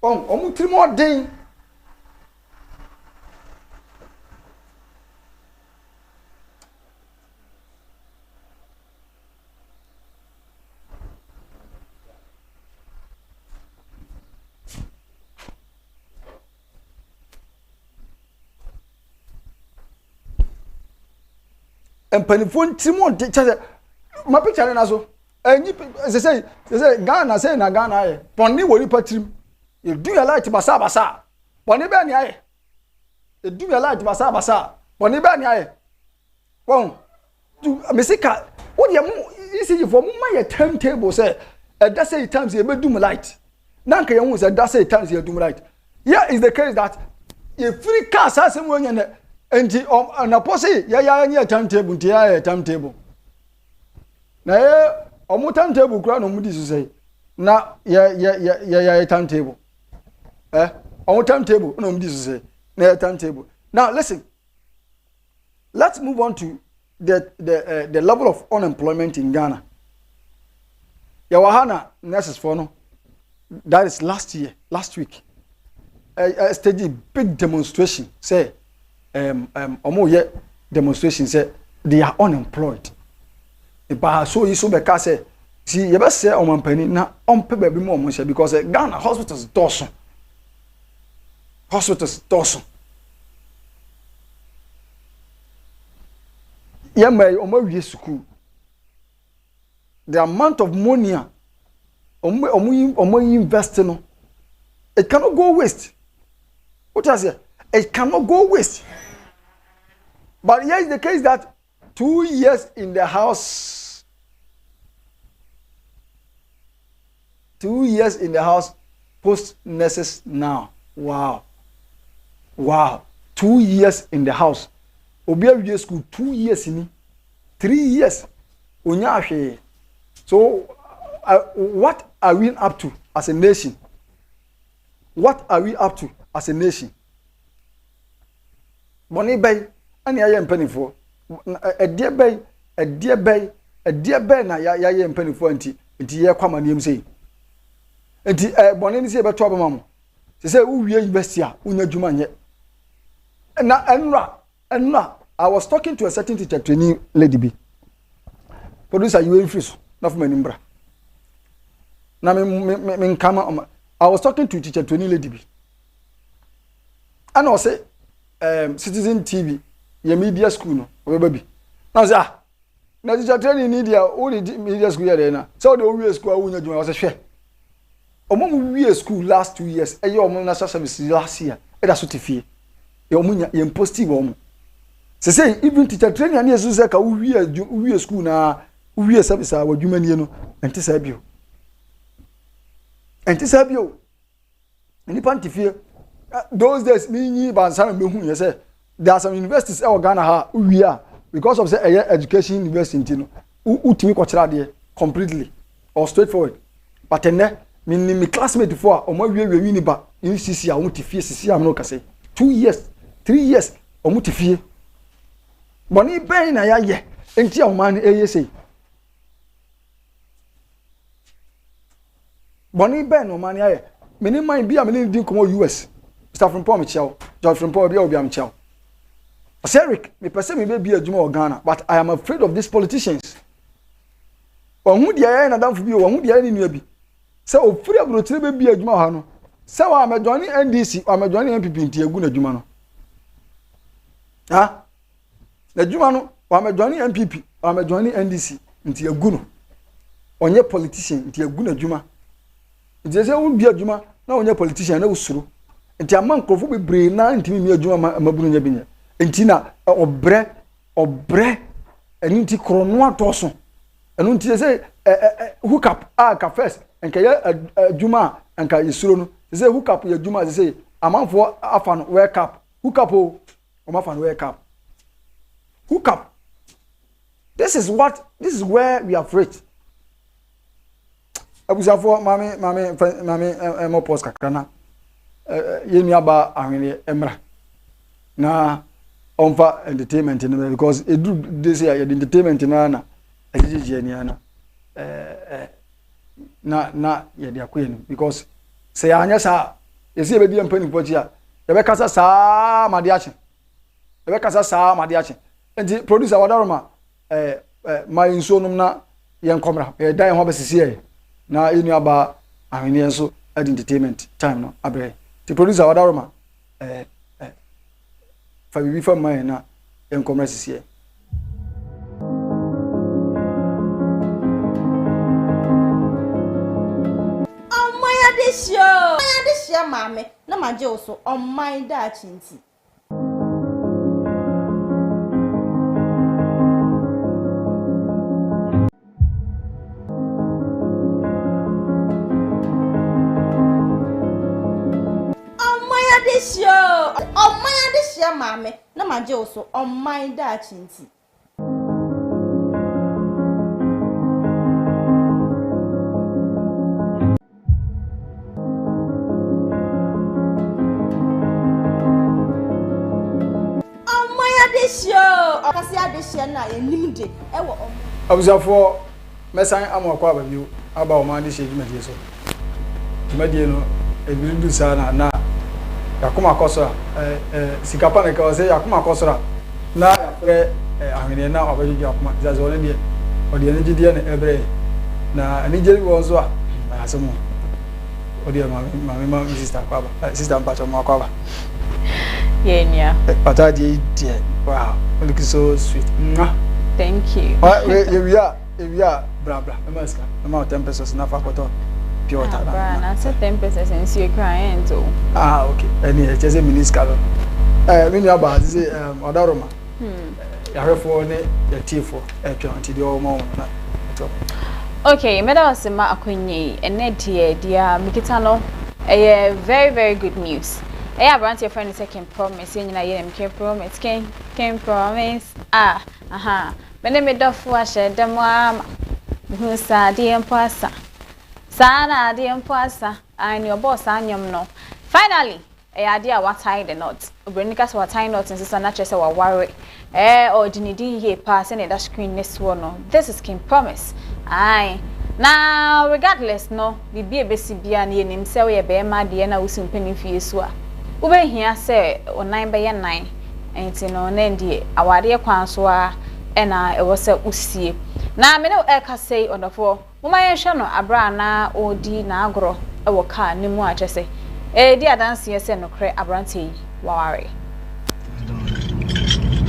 omu trimo den empanifo trimo de chase ma picture na so enyi say Ghana say na Ghana aye ponni wori patrim you do your light basa ponni be ni aye you do your light basa ponni be ni aye won do mesika wo de mu isi for mu my timetable say that say times you be do light na nka ye hu say that say times you do light here is the case that you free cars asem won ye enti na posi ya nya timetable nti ya timetable na omu timetable kura no mu di so say na ya timetable omu timetable no mu di so say na ya timetable. Now listen, let's move on to the level of unemployment in Ghana. Yawahana nurses for no, that is last week I staged a big demonstration say omo demonstration say they are unemployed. Ba so yi so be ka say si ye be say omampani na ompe ba bi mo omo say because Ghana hospitals doso. Yeah, my omo school. The amount of money omo invest no, it cannot go waste. What I say? It cannot go waste. But here is the case that 2 years in the house, 2 years in the house, post nurses now. Wow. 2 years in the house. Obi school 2 years in 3 years. So what are we up to as a nation? What are we up to as a nation? Money bay, and I am penny for a dear bay na ya am penny for anti ya come and him say. And Bonnie say about trouble mom. She said, "Oh, we are investia, unya jumanye." And I was talking to a certain teacher trainee lady B. Producer, you will freeze, not from Nimbra. Now, I was talking to teacher trainee lady B. And I say, Citizen TV, your media school, no, baby. Now, now teacher training media, only media school here now. So the OWA school, unya jumanye was a share. Omom we school last 2 years, e your omom national service last year. E da so tifie. E omunya e positive omom. Say even teacher training and yesu say ka we school na we service a wadwuma nie no, enti sa bio. Enti sa bio. Ni pan tifie. Those days me bansan me hu ye say there are some universities e Ghana ha we are because of say education university no. Utimi ko kira de completely or straightforward. But me classmate for o ma wie ni ba in CC a wo tifie CC am no ka say 2 years 3 years o mu tifie boni ben na ya ye enti o man e say boni ben o man ya ye me ni man bia me ni din komo US staff from Pom Chow George from Pom bia obi am Chow Eric me pese me be adwuma o Ghana but I am afraid of these politicians ohun dia ya na danfo bi ohun dia ni nua bi se ofuri abrotire be bi adwuma ha no se wa amedwani NDC wa amedwani MPP nti egu na adwuma no ha na adwuma no wa amedwani MPP wa amedwani NDC nti egu no onye politician nti egu na adwuma nti se wo bi adwuma na onye politician na usuru nti amankofo be bre na nti mi adwuma mabunu nya binya nti na obre eni nti krono atoso enu nti se hook up ka first enka ya juma enka yisuro no say hook up ya juma say amanfo afan wake up hook up o mafan wake up hook up this is where we are afraid abusafo mami mo post kakana yemi aba ahwene emra na onfa entertainment no because edu they say entertainment na ejije ni ana na ye dia kwenu because say anya sa yesi be dia mpani pochi a ye be kasa sa made ache ye be kasa sa made ache enti producer wadaroma my nso num na ye nkomra ye dan ho be sisi na enu aba ahwene nso at entertainment time no abre ti producer wadaroma fa bibi fa mai na ye nkomra sisi this year mame na maje oso on my da chinti on my this year mame na maje oso on my da chinti this year na enim de e wo abusafo mesan amokwa ba biu aba Omandehyie dwumadie so dwumadie no ebirindu sana na yakoma koso sikapa na ka say yakoma koso na ahwene na obaji yakoma zazo ne de odi ne gidie na ebre na ani jeri wo so a asemo odi ma sister kwaba sister mpacho ma kwaba yeah patadi die wow looking so sweet. Thank you. If you are blah blah. I'm 10 pesos na fakoto pure water. I said 10 pesos and see you crying too. Okay. Any just a mini scalo. Me nua ba say odaroma yahwefo ne yatifo twanti de o mo na Okay, madam Sima Akunyi, ene dia mikita no very very good news. Brand your friend second promise na can promise can promise mene me dofo ahye dem ama hu sa de empoasa sana de empoasa and your boss anyom no finally ade a what tie the knot obrenika so what tie knot nso na chese wa worry Omandehyie pass and that screen next one no this is can promise now regardless no bibi ebesi bia na yenim se we be ma de na usu mpani fie so a ubehia se onan be ye nan enti no na ndie awade kwan so a na e wo se usie na me no e ka sei ondofo moma ye hwe no abra na odi na agro e wo ka ne mu a chese di adanse ye se no kre abrante yi waware.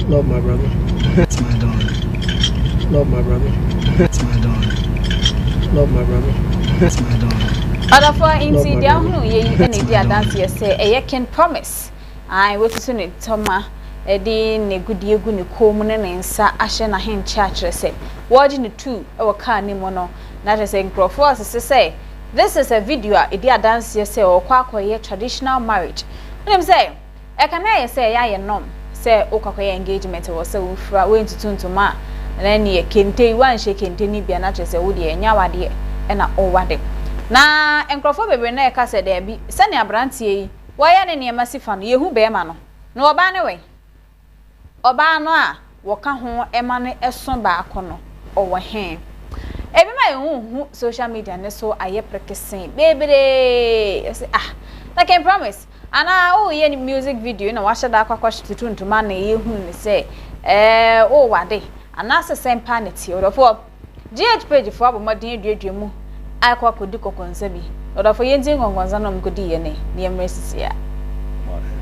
Love my brother. That's my daughter. Love my brother. That's my daughter. Love my brother. That's my daughter. Other for inti dia hunu ye any dia dance ye say e can promise. I we to ne toma e di ne gudie gu ne kom ne nsa ahye na hen church say. Word in the two e wo ka ni mo no. Na just say crofo say this is a video e dia dance ye say o kwa akoye traditional marriage. Them say e can na ye say ya ye nom. Say okakoye engagement wo say wo fra we ntutuntuma na ne kente wan she kente ni bia na chese wo de nya wade e na o wade na enkrofo bebre na e ka se de bi se ne abrantie yi wo ya ne ne masifa no yehu be ma no na oba ne we oba no a wo ka ho e ma ne eso ba akono o wo he ebi ma yehu social media ne so aye prekesen bebre say like I promise ana ye ni music video na wa shada akwa tutuntuma na ye hu ni say wade ana se sempa ne ti odofo GH page fo abomodin aduadua mu akwa kodi kokonsa bi odofo ye ntin konkonsa no mkodi ye ne emresisi ya.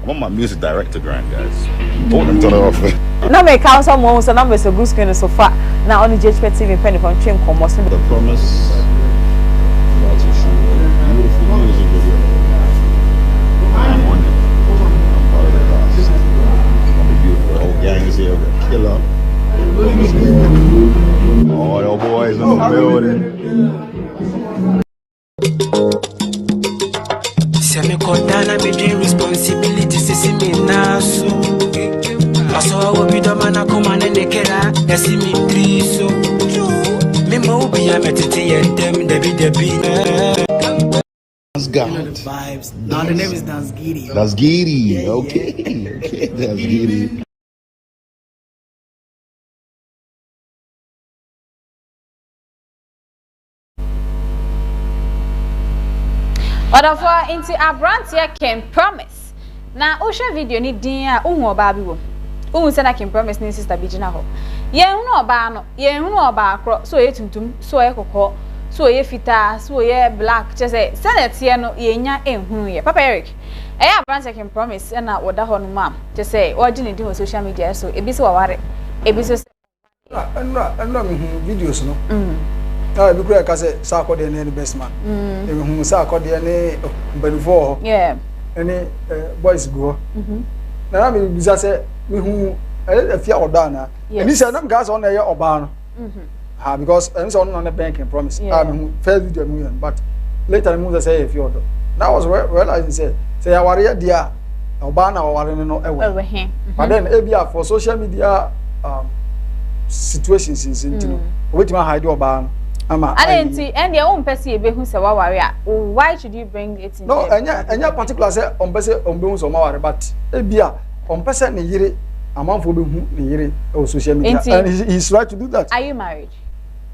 I'm my music director grand guys. Hold them to the office. No me council mo so na me so good screen so far na on GH page TV penny from train commerce. The promise about to shoot a beautiful music video. I'm on it. I'm part of the cast. It's gonna be beautiful. The whole gang is here. We're gonna kill up. All your boys in the building. Semi Cordana be doing responsibilities is me now so. I saw what be the man I come and nekera. Yes, me three so. Me mo be a metiti and them the That's God. You know the vibes. Now the name is That's Giddy. That's Giddy. Okay. Okay. That's Giddy. Odofo inti abrantie can promise. Na ohwe video ni din a uhu oba bi wo. Uhu se na can promise ni sister bi gina ho. Ye hunu oba no, ye hunu oba akro so ye tuntum, so ye kokko, so ye fita, so ye black. Chese senet ye no ye nya ehunu ye. Papa Eric. Abrantie can promise na woda ho no mam. Chese o gini di ho social media so ebi se waware. Ebi so no me videos no. Bi kura ka say sa akode ne best man. Hu sa akode ne banifo. Yeah. Any boys go. Na me bisa say me hu afia oda na. Ani say na gas on na ye oba no. Because and so on the bank and promise. Me hu first video me but later me say afia oda. Now was realizing say ya ware dia oba na ware no ewe. But then ebia for social media situations in you know. Wait ma hide oba no. Adenti and your own person ebehu se waware why should you bring it in? No, enya particular say on person on behu so waware but ebia on person ne yire amanfo behu ne yire on social media and he's right to do that. Are you married?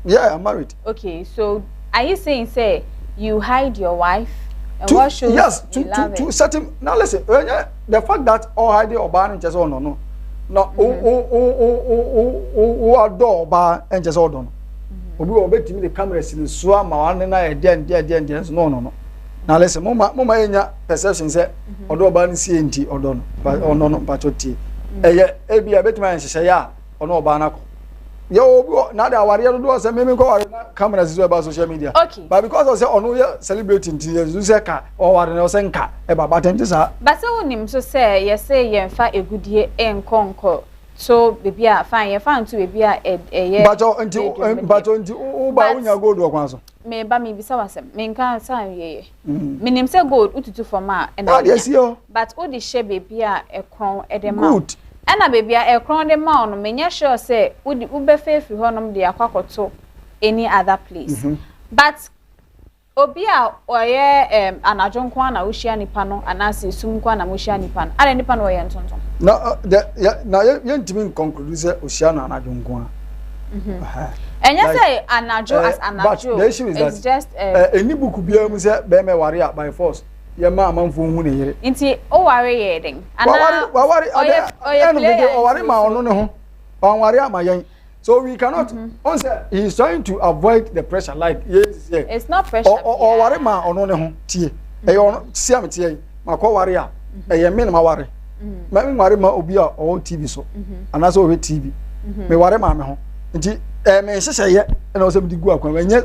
Yeah, I'm married. Okay, so are you saying say you hide your wife and what should to certain now listen the fact that all hide or ban just on no adore ba and just all done. Obi obetimi the cameras in so ama wan na e den no na listen mama enya perception say odo ba ni sie nti odo no but ono no patoti eye ebia betimi an hye ya ono ba na ko Yo, now that warrior do say me go cameras about social media. Okay. But because I say ono ye celebrating you say ka or warrior no say nka e baba tente sa. But say wonim so say you say ye mfa egudie enkonko. So baby a fine ye fan to baby a ye. But unti o ba unya gold wo kwan so. Me ba me bisa wasem. Me nka san ye. Menim say gold ututu for ma e na. Yes yo. But o di share baby a ekron e de ma. Good. Ena baby a ekron de ma no menya sure say udi ubefe fi honom de akwakoto any other place. But obi a oye anajonkwa na wohia nipa no anase sumkwa na wohia nipa no ara nipa no oye ntonton na ye ntimi conclude say ohia na anajonkwa enya say anajo as anajo the issue is it's just any book bia mu say be me ware by force ye ma amanfo hu ne yere nti o ware ye den ana ware o ware ma ono ne ho on ware amayen. So we cannot. He's trying to avoid the pressure. Like yes. It's not pressure. Or worry ma ono ne ho tie. E ono see am tie. Ma ko worry a. E ye me na ma worry. Ma me worry ma obi a o TV so. Ana so we TV. Me worry ma me ho. Nti me hyehyɛ ye na o se me di gu akwan. Enye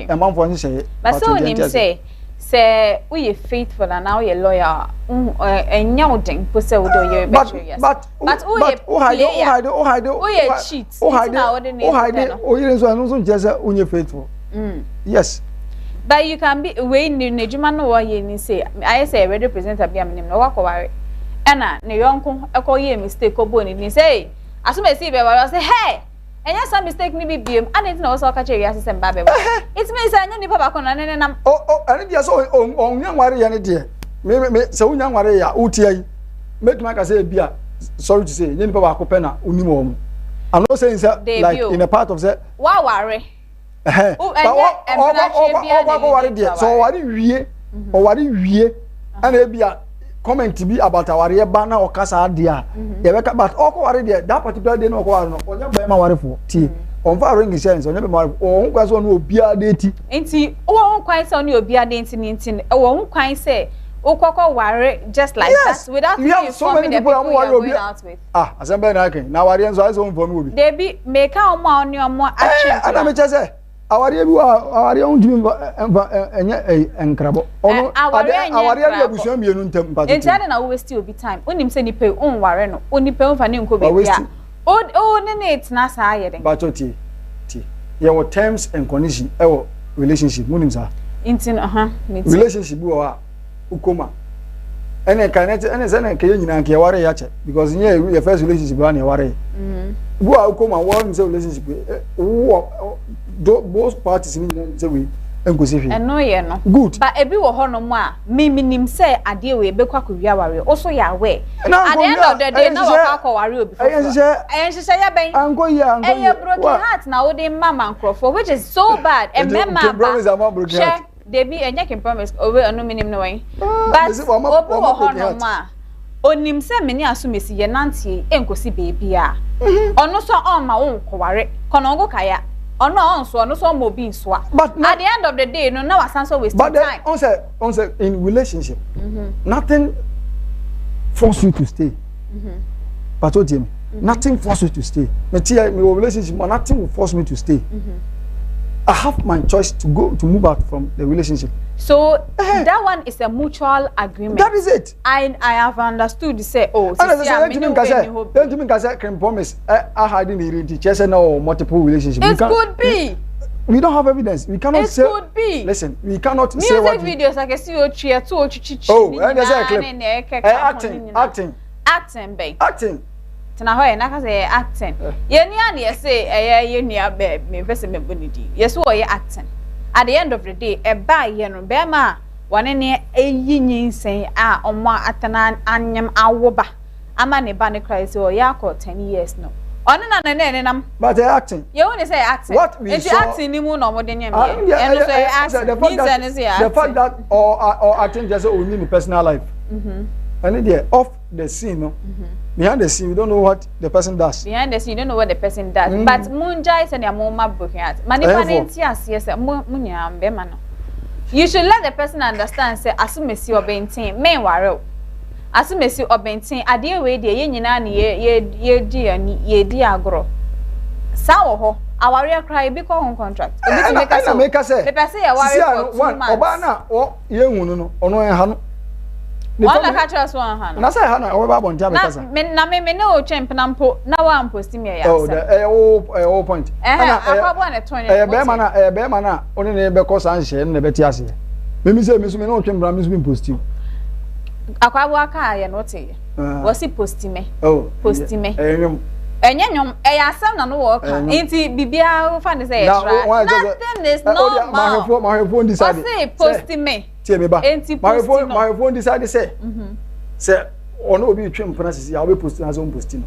emanfo hyehyɛ ye. But so him say we faithful and now you loyal. Enya odin po say we do ye better yes. But we cheat. Oh you so just unye faithful. Yes. But you can be we ni juma no wa ye ni say I say radio presenter bia menim no wa ko ware. Ena ne yonko ekoye mistake obo ni say asuma see be ware say hey enya some mistake ni bibiem and na also ka cheri asem ba be. It means anya ni papa kono ne nam. Ene dia so onyan ware ye ne dia. Me se unyan ware ya utia yi. Make my say bia sorry to say ni papa ko pena unimo mu. I'm not saying that like in a part of that wa ware. So ware wie o ware wie and bia comment be about our ba na okasa dia ye be but oko ware dia that particular day no ko ware no onya ba ma ware fo ti on fa ring insurance onya be ma ware o nkwa so no obi ade ti enti o nkwan se no obi ade enti ni o nkwan se ukoko ware just like that without you have so many people am ware obi asembe na ken na ware enso aso inform obi dey be make am oni omo action ana me chese aware bi aware on dimi enye enkrabo ono aware bi abusuan mienu ntem mpatete enti na we waste obi time onim se ni pe on ware no oni pe on fa ne nko be bia o ne it na sa ayede but ti your terms and conditions ewo relationship munim sa enti relationship bi wa ukoma ene kanete ene se na ke nyina ke ware ya che because your first relationship wa na ware bu a ukoma one say relationship both parties in say we enkosi hwe eno ye no good but ebi wo ho no mo a minim say ade we be kwa kwia ware also ya we at the end of the day na wa kwa ware obi for ayen hye ya ben anko ye broken heart na wo dey mama nkrofo which is so bad and mama ba they be enya can promise owe anu minim no wen but obi wo ho no mo a onim se meni asumesi ye nantie enkosi baby a ono so on ma won kware kono ngo kaya ono so mo bi nsoa but at the end of the day no na wasan so waste time but on say in relationship nothing force you to stay but what you nothing force you to stay me relationship nothing will force me to stay I have my choice to move out from the relationship. So that one is a mutual agreement. That is it. I have understood to say can promise I had in multiple relationships. It could be. We don't have evidence. We cannot say. It could be. Listen, we cannot music say what videos I can see you cheer to chichi. Oh, and there's a clip. Acting, babe. Acting. Na ho na ka say acting ye ni an ye say ye ni aba me pese me bonidi yes wo ye acting at the end of the day e ba ye no be ma wone ne eyi nyinsen a omo atana anyam awoba ama ne ba ne cry say o ya ko 10 years no ono na nam but acting ye woni say acting what we saw acting ni mu no mo de nyam ye and so acting the fact that or acting just only in personal life and there off the scene no behind the scene you don't know what the person does behind the scene you don't know what the person does but munja is na mo ma broken heart manipa na nti ase munya be ma no you should let the person understand say asumesi obentin men ware asumesi obentin ade we de ye nyina na ye di agro Sawo ho aware cry be call contract. Obi to make us. I make us say. Pepe say ya ware for 2 months. Oba na o ye hunu no ono en ha no. One na catch us one ha no. Na say ha na o ba bon tia because. Na me no champ na mpo na wa post me ya. Oh, the point. Akwabo na 20. Be ma na oni na be ko san hye na be ti ase. Me say me so me no twembra me so be post you. Akwabo aka ya no te. Was it post me? Oh, post me. Enyom asem na no work. Inti bibia fa ne say nothing is normal. My phone decided. Say post me. Tie me ba. My phone decided say. Say ono obi twempra sisi ya we post na so post no.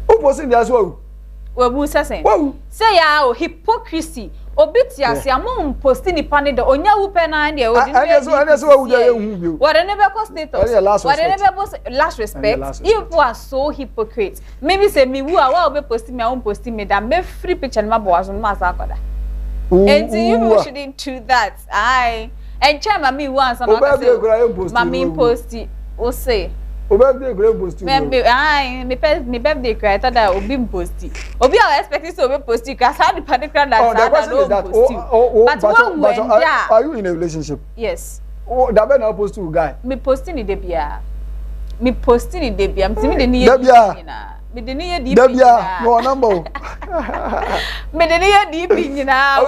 O post dey aso we bu say. Wow. Say ya hypocrisy. Obi ti ase amon post ni pane de onya wu pe na de odi. And so we dey hu bi. What never cost status. What never last respect. If we are so hypocrite. Maybe say me wu a we post me I won post me that me free picture ma bo aso ma sa akoda. And you shouldn't do that. And chama me once and I say mama post o say birthday great post me birthday cry that obi post obi I expect so obi post cuz how the particular that the question is that but are you in a relationship? Yes. Oh, that be na post to guy me posting the debia me posting the debia me the ni me de ni deep debia no number me de ni deep nyina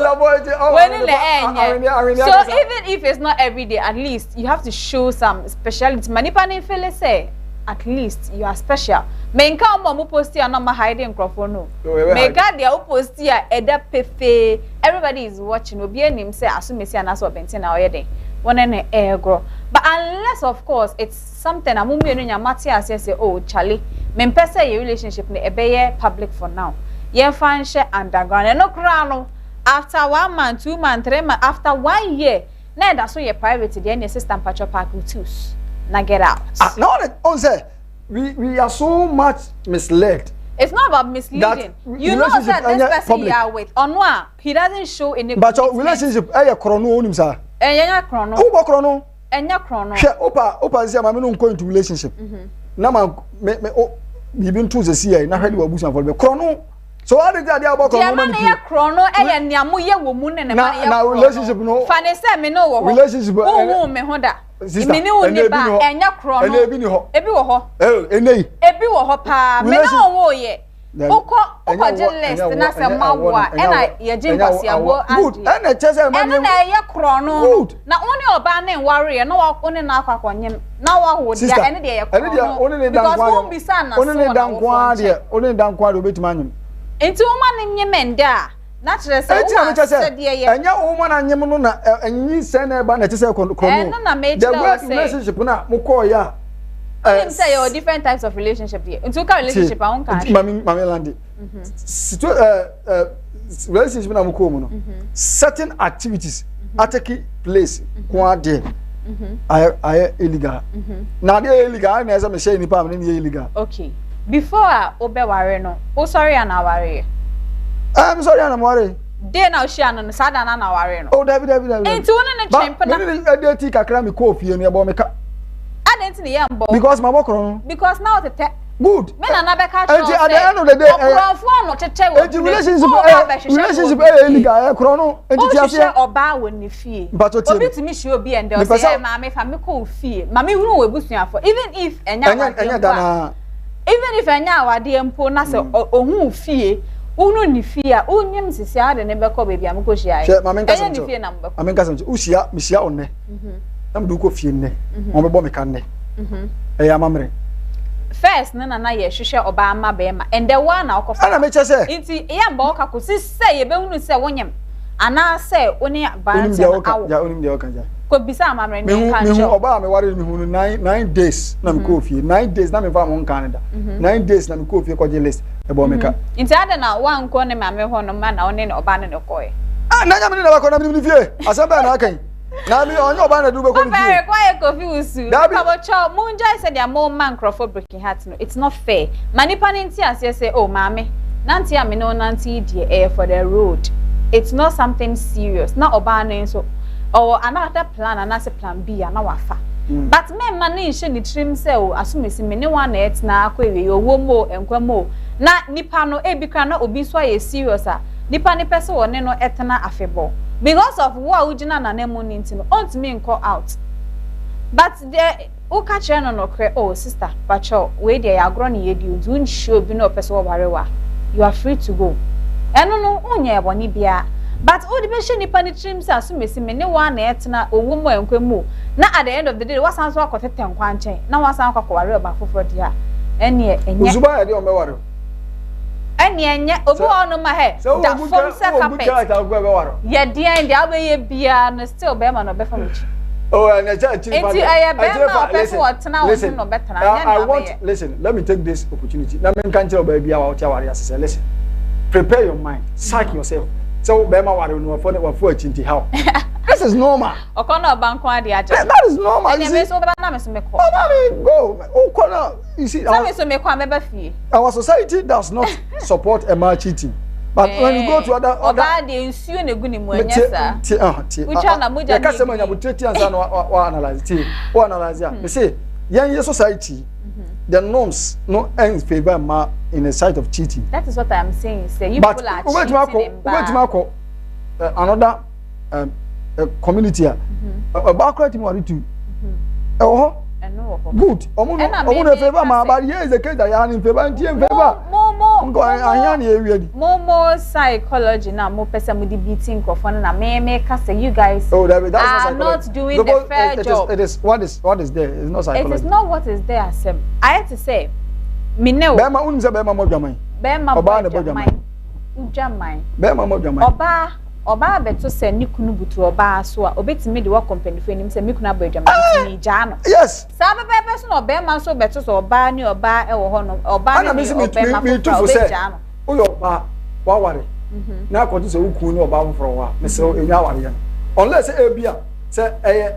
when the so even if it's not every day, at least you have to show some speciality. Manipa ne feel say at least you are special. Me nka mo post ya na ma hide microphone no me ga dia post ya eda pefe everybody is watching obi anim say asumesi anaso benten na oyede one na egro. But unless of course it's something amumi no nyamati ase say oh Charlie me mpese your relationship ne ebeye public for now ye fan share underground and no kra no after 1 month 2 months 3 months after 1 year na that so your private the your sister patcho park tools na get out. Now on say we are so much misled. It's not about misleading. You know that this person you are with onwa he doesn't show any. But your relationship chrono onim sa. Enya chrono. Who bo chrono? Enya chrono. She opa say mama no go into relationship. Na ma me bibin to the see na hwede wabusan for be chrono. So all the day about chrono. Man na chrono niamu ye wo mu ne ma ye. Na relationship no. Fa ne say me no wo ho. Relationship wo me ho da. Me ne wo ne ba enya chrono. Ebi ni ho. Ebi wo ho. Enei. Ebi wo ho pa. Me na wo ye. Oko list na se mawa na ye jinkwasi abo andi. Good. Na chese man. Na ye chrono. Na oni oba na worry na wa oni na akwanyem. Na wa ho dia ene de ye chrono. Ene dia oni ne dan kwa. Because bisa na so. Oni ne dan kwa de. Oni ne dan kwa de obetima anyem. Enti wo ma ne nyem nda. Na chere se wo se de ye. Enya wo ma na nyem no na enyi se na eba na chese chrono. Na me chere the relationship na mo call ya. Say your different types of relationship here. Into ka relationship I won ka. Mami landi. Relationship na mo call mo no. Certain activities ateki place kwa there. I illegal. Na dey illegal na esa me share ni pa me ni illegal. Okay. Before obe ware no, o sorry ana ware. I'm sorry ana ware. Dey na o share no sada na ware no. Oh David. Enti wona na chempa na. Me dey ti kakra me ko fie no e bo me ka. Because my work on. Because now the good. Men are never catch. At the end of the day, relationship illegal. Chrono. Oba when fie. But obi to me show be and they say mama fa me ko fie. Mama hu we busua for even if enya awade mpo na se ohun fie. Unu ni fie a onyem sisi ade ne beko baby am ko hia. Enya ni fie na mbeko. Amenka sem. Usia me hia onne. I'm do ko fie nne on be bo me kan nne ya mamre first na ye hwehwe oba ama be ma and the one na okofa ana me che se nti ya mba oka ko si se ye be hunu se wonyem ana se oni ban se awo ja onim de oka ja ko bisa amamre ni kan me oba me ware me hunu 9 days na me ko fie 9 days na me fa mo Canada 9 days na me ko fie ko je list e bo me ka nti ada na wan ko ne ma me ho no ma na oni ne oba ne ko e na nya me ne ba ko na me ni fie asaba na akan na mi onyo ba na du be ko ni. Very quiet confused. Kabocho munja said their more man Crawford breaking heart no. It's not fair. Manipa nti ase say oh mama nanti am no nanti die air for the road. It's not something serious. Na oba na so or another plan another plan B na wafa. But me man ni she ni trim say o asumesi me ne one na et na akwewe owo mo enkwamo na nipa no e bi kra na obi so aye serious a nipa ne pese wone no etena afebo because of what ugina na nemu ninti no ont me nko out but the uka chere no kre oh sister pacho we dey agro ne yedi untu show bi no pese wo barewa you are free to go eno no onye eboni bia but all the patient nipa ni trim sa so mesi me ne wa na etena owu mu enkwemu na at the end of the day wasan so akotete nkwa nchen na wasan akwakware ba foforo dia ene enye uzuba ya de o mewaro ene enye obi ono ma he da form se carpet ye dia ndi abeye bia no still be ma no be fam chi oh and I tell you I want listen let me take this opportunity na me kan tell ba bia wa tia ware asese listen prepare your mind psych yourself so be ma ware no for achinti how this is normal okono banko ade aja that is normal you see so be na me so me ko go okono you see so me so me ko ameba fie our society does not support a man cheating but when you go to other de nsuo na gu ni mu anya sa ucha na moja ni ka manya butreti ansa na wa analyze wa analyze me say yen society the norms no ends favor ma in a side of cheating. That is what I am saying. Say you people are cheating. Another community about creating what to good. Omo favor ma but here is the case that you are in favor and in favor. More psychology now, more person with the beating of one and me say you guys are not doing the fair job. It is what is there. It's not psychology. It is not what is there. I had to say, me know. Bema unze bema mo dwamai. Bema mo dwamai. Ujamai. Bema mo dwamai. Oba beto se ni kunu butu oba so a obetimi de work company fe nim se me kunu abadwamai ni ja no. Yes. Sa be so no bema so beto so oba ni oba e wo ho no oba ni oba me tu for say uyo ba wa ware na akoto se wuku ni oba foforo wa me se enya ware yan unless e bia se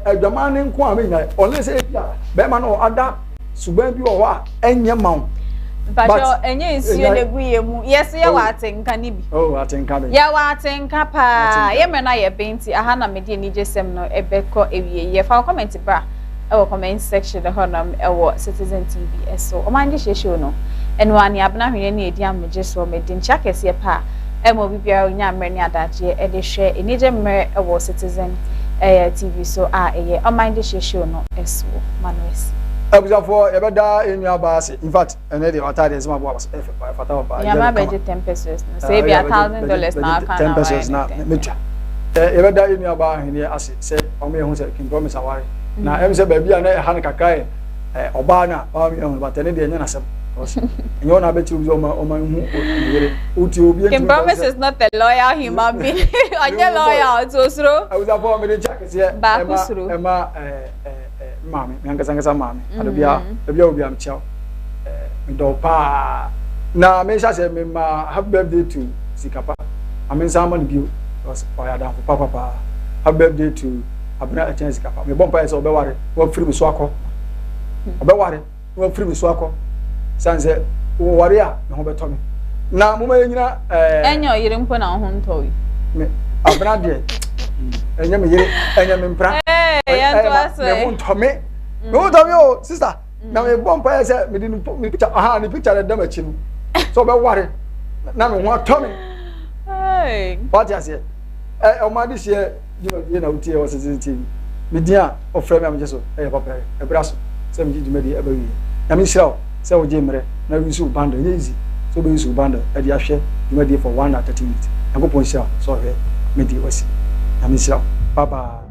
adwama ne nko a me nya unless e bia bema no ada suban bi wo ho a enye mawo but enye nsuo na gu ye mu yes ye wa atenka ni bi atenka be ye wa atenka pa ye me na ye benti aha na me de ni jesem no ebeko ewie ye fa comment bra e wo comment section the honam e wo Citizen TV so Omandehyie show no eno ani abna hwene na edi amje so me de ncha kese pa e mo bibia onya mmere ni adaje e de hwe enije mmere e wo Citizen TV so eye Omandehyie show no eso manues for ebeda enu abase in fact ene de wata de zema bo abase fata ba ya ma beje 10 pesos no say be $1,000 na aka na 10 pesos na mecha ebeda enu aba hene ase se omo ehun se kin promise aware na em se ba bia na ha na kakra oba na ba mi ehun but ene de enya na sem enyo na beti uzo o hu yere uti obi kin promise is not a loyal human being onye loyal to sro I was for me de check se ema mami ngasa mami adobia obi am chao me do pa na me sha se me ma happy birthday to Sikapa amen sama bio because oya dan for papa happy birthday to abna chance Sikapa me bompa ese obeware wo free me so akọ obeware wo free me so akọ sanse wo ware a me ho beto me na mo ma nyina enyo yire mpo na ho ntowi me abna de enye me yire enye me mpra me won tome no tome o sister na me bompa ese me di me picture aha ni picture dem achi no so be ware na me ho tome hey what you say Omandehyie you na utie o Citizen TV me dia o frame am jeso papa e braso se me di me abawi na me shira se o je mre na wi su band easy so be su band e di ahwe di me for 1 hour 30 minutes akopon shira so he me di wasi na me shira bye bye.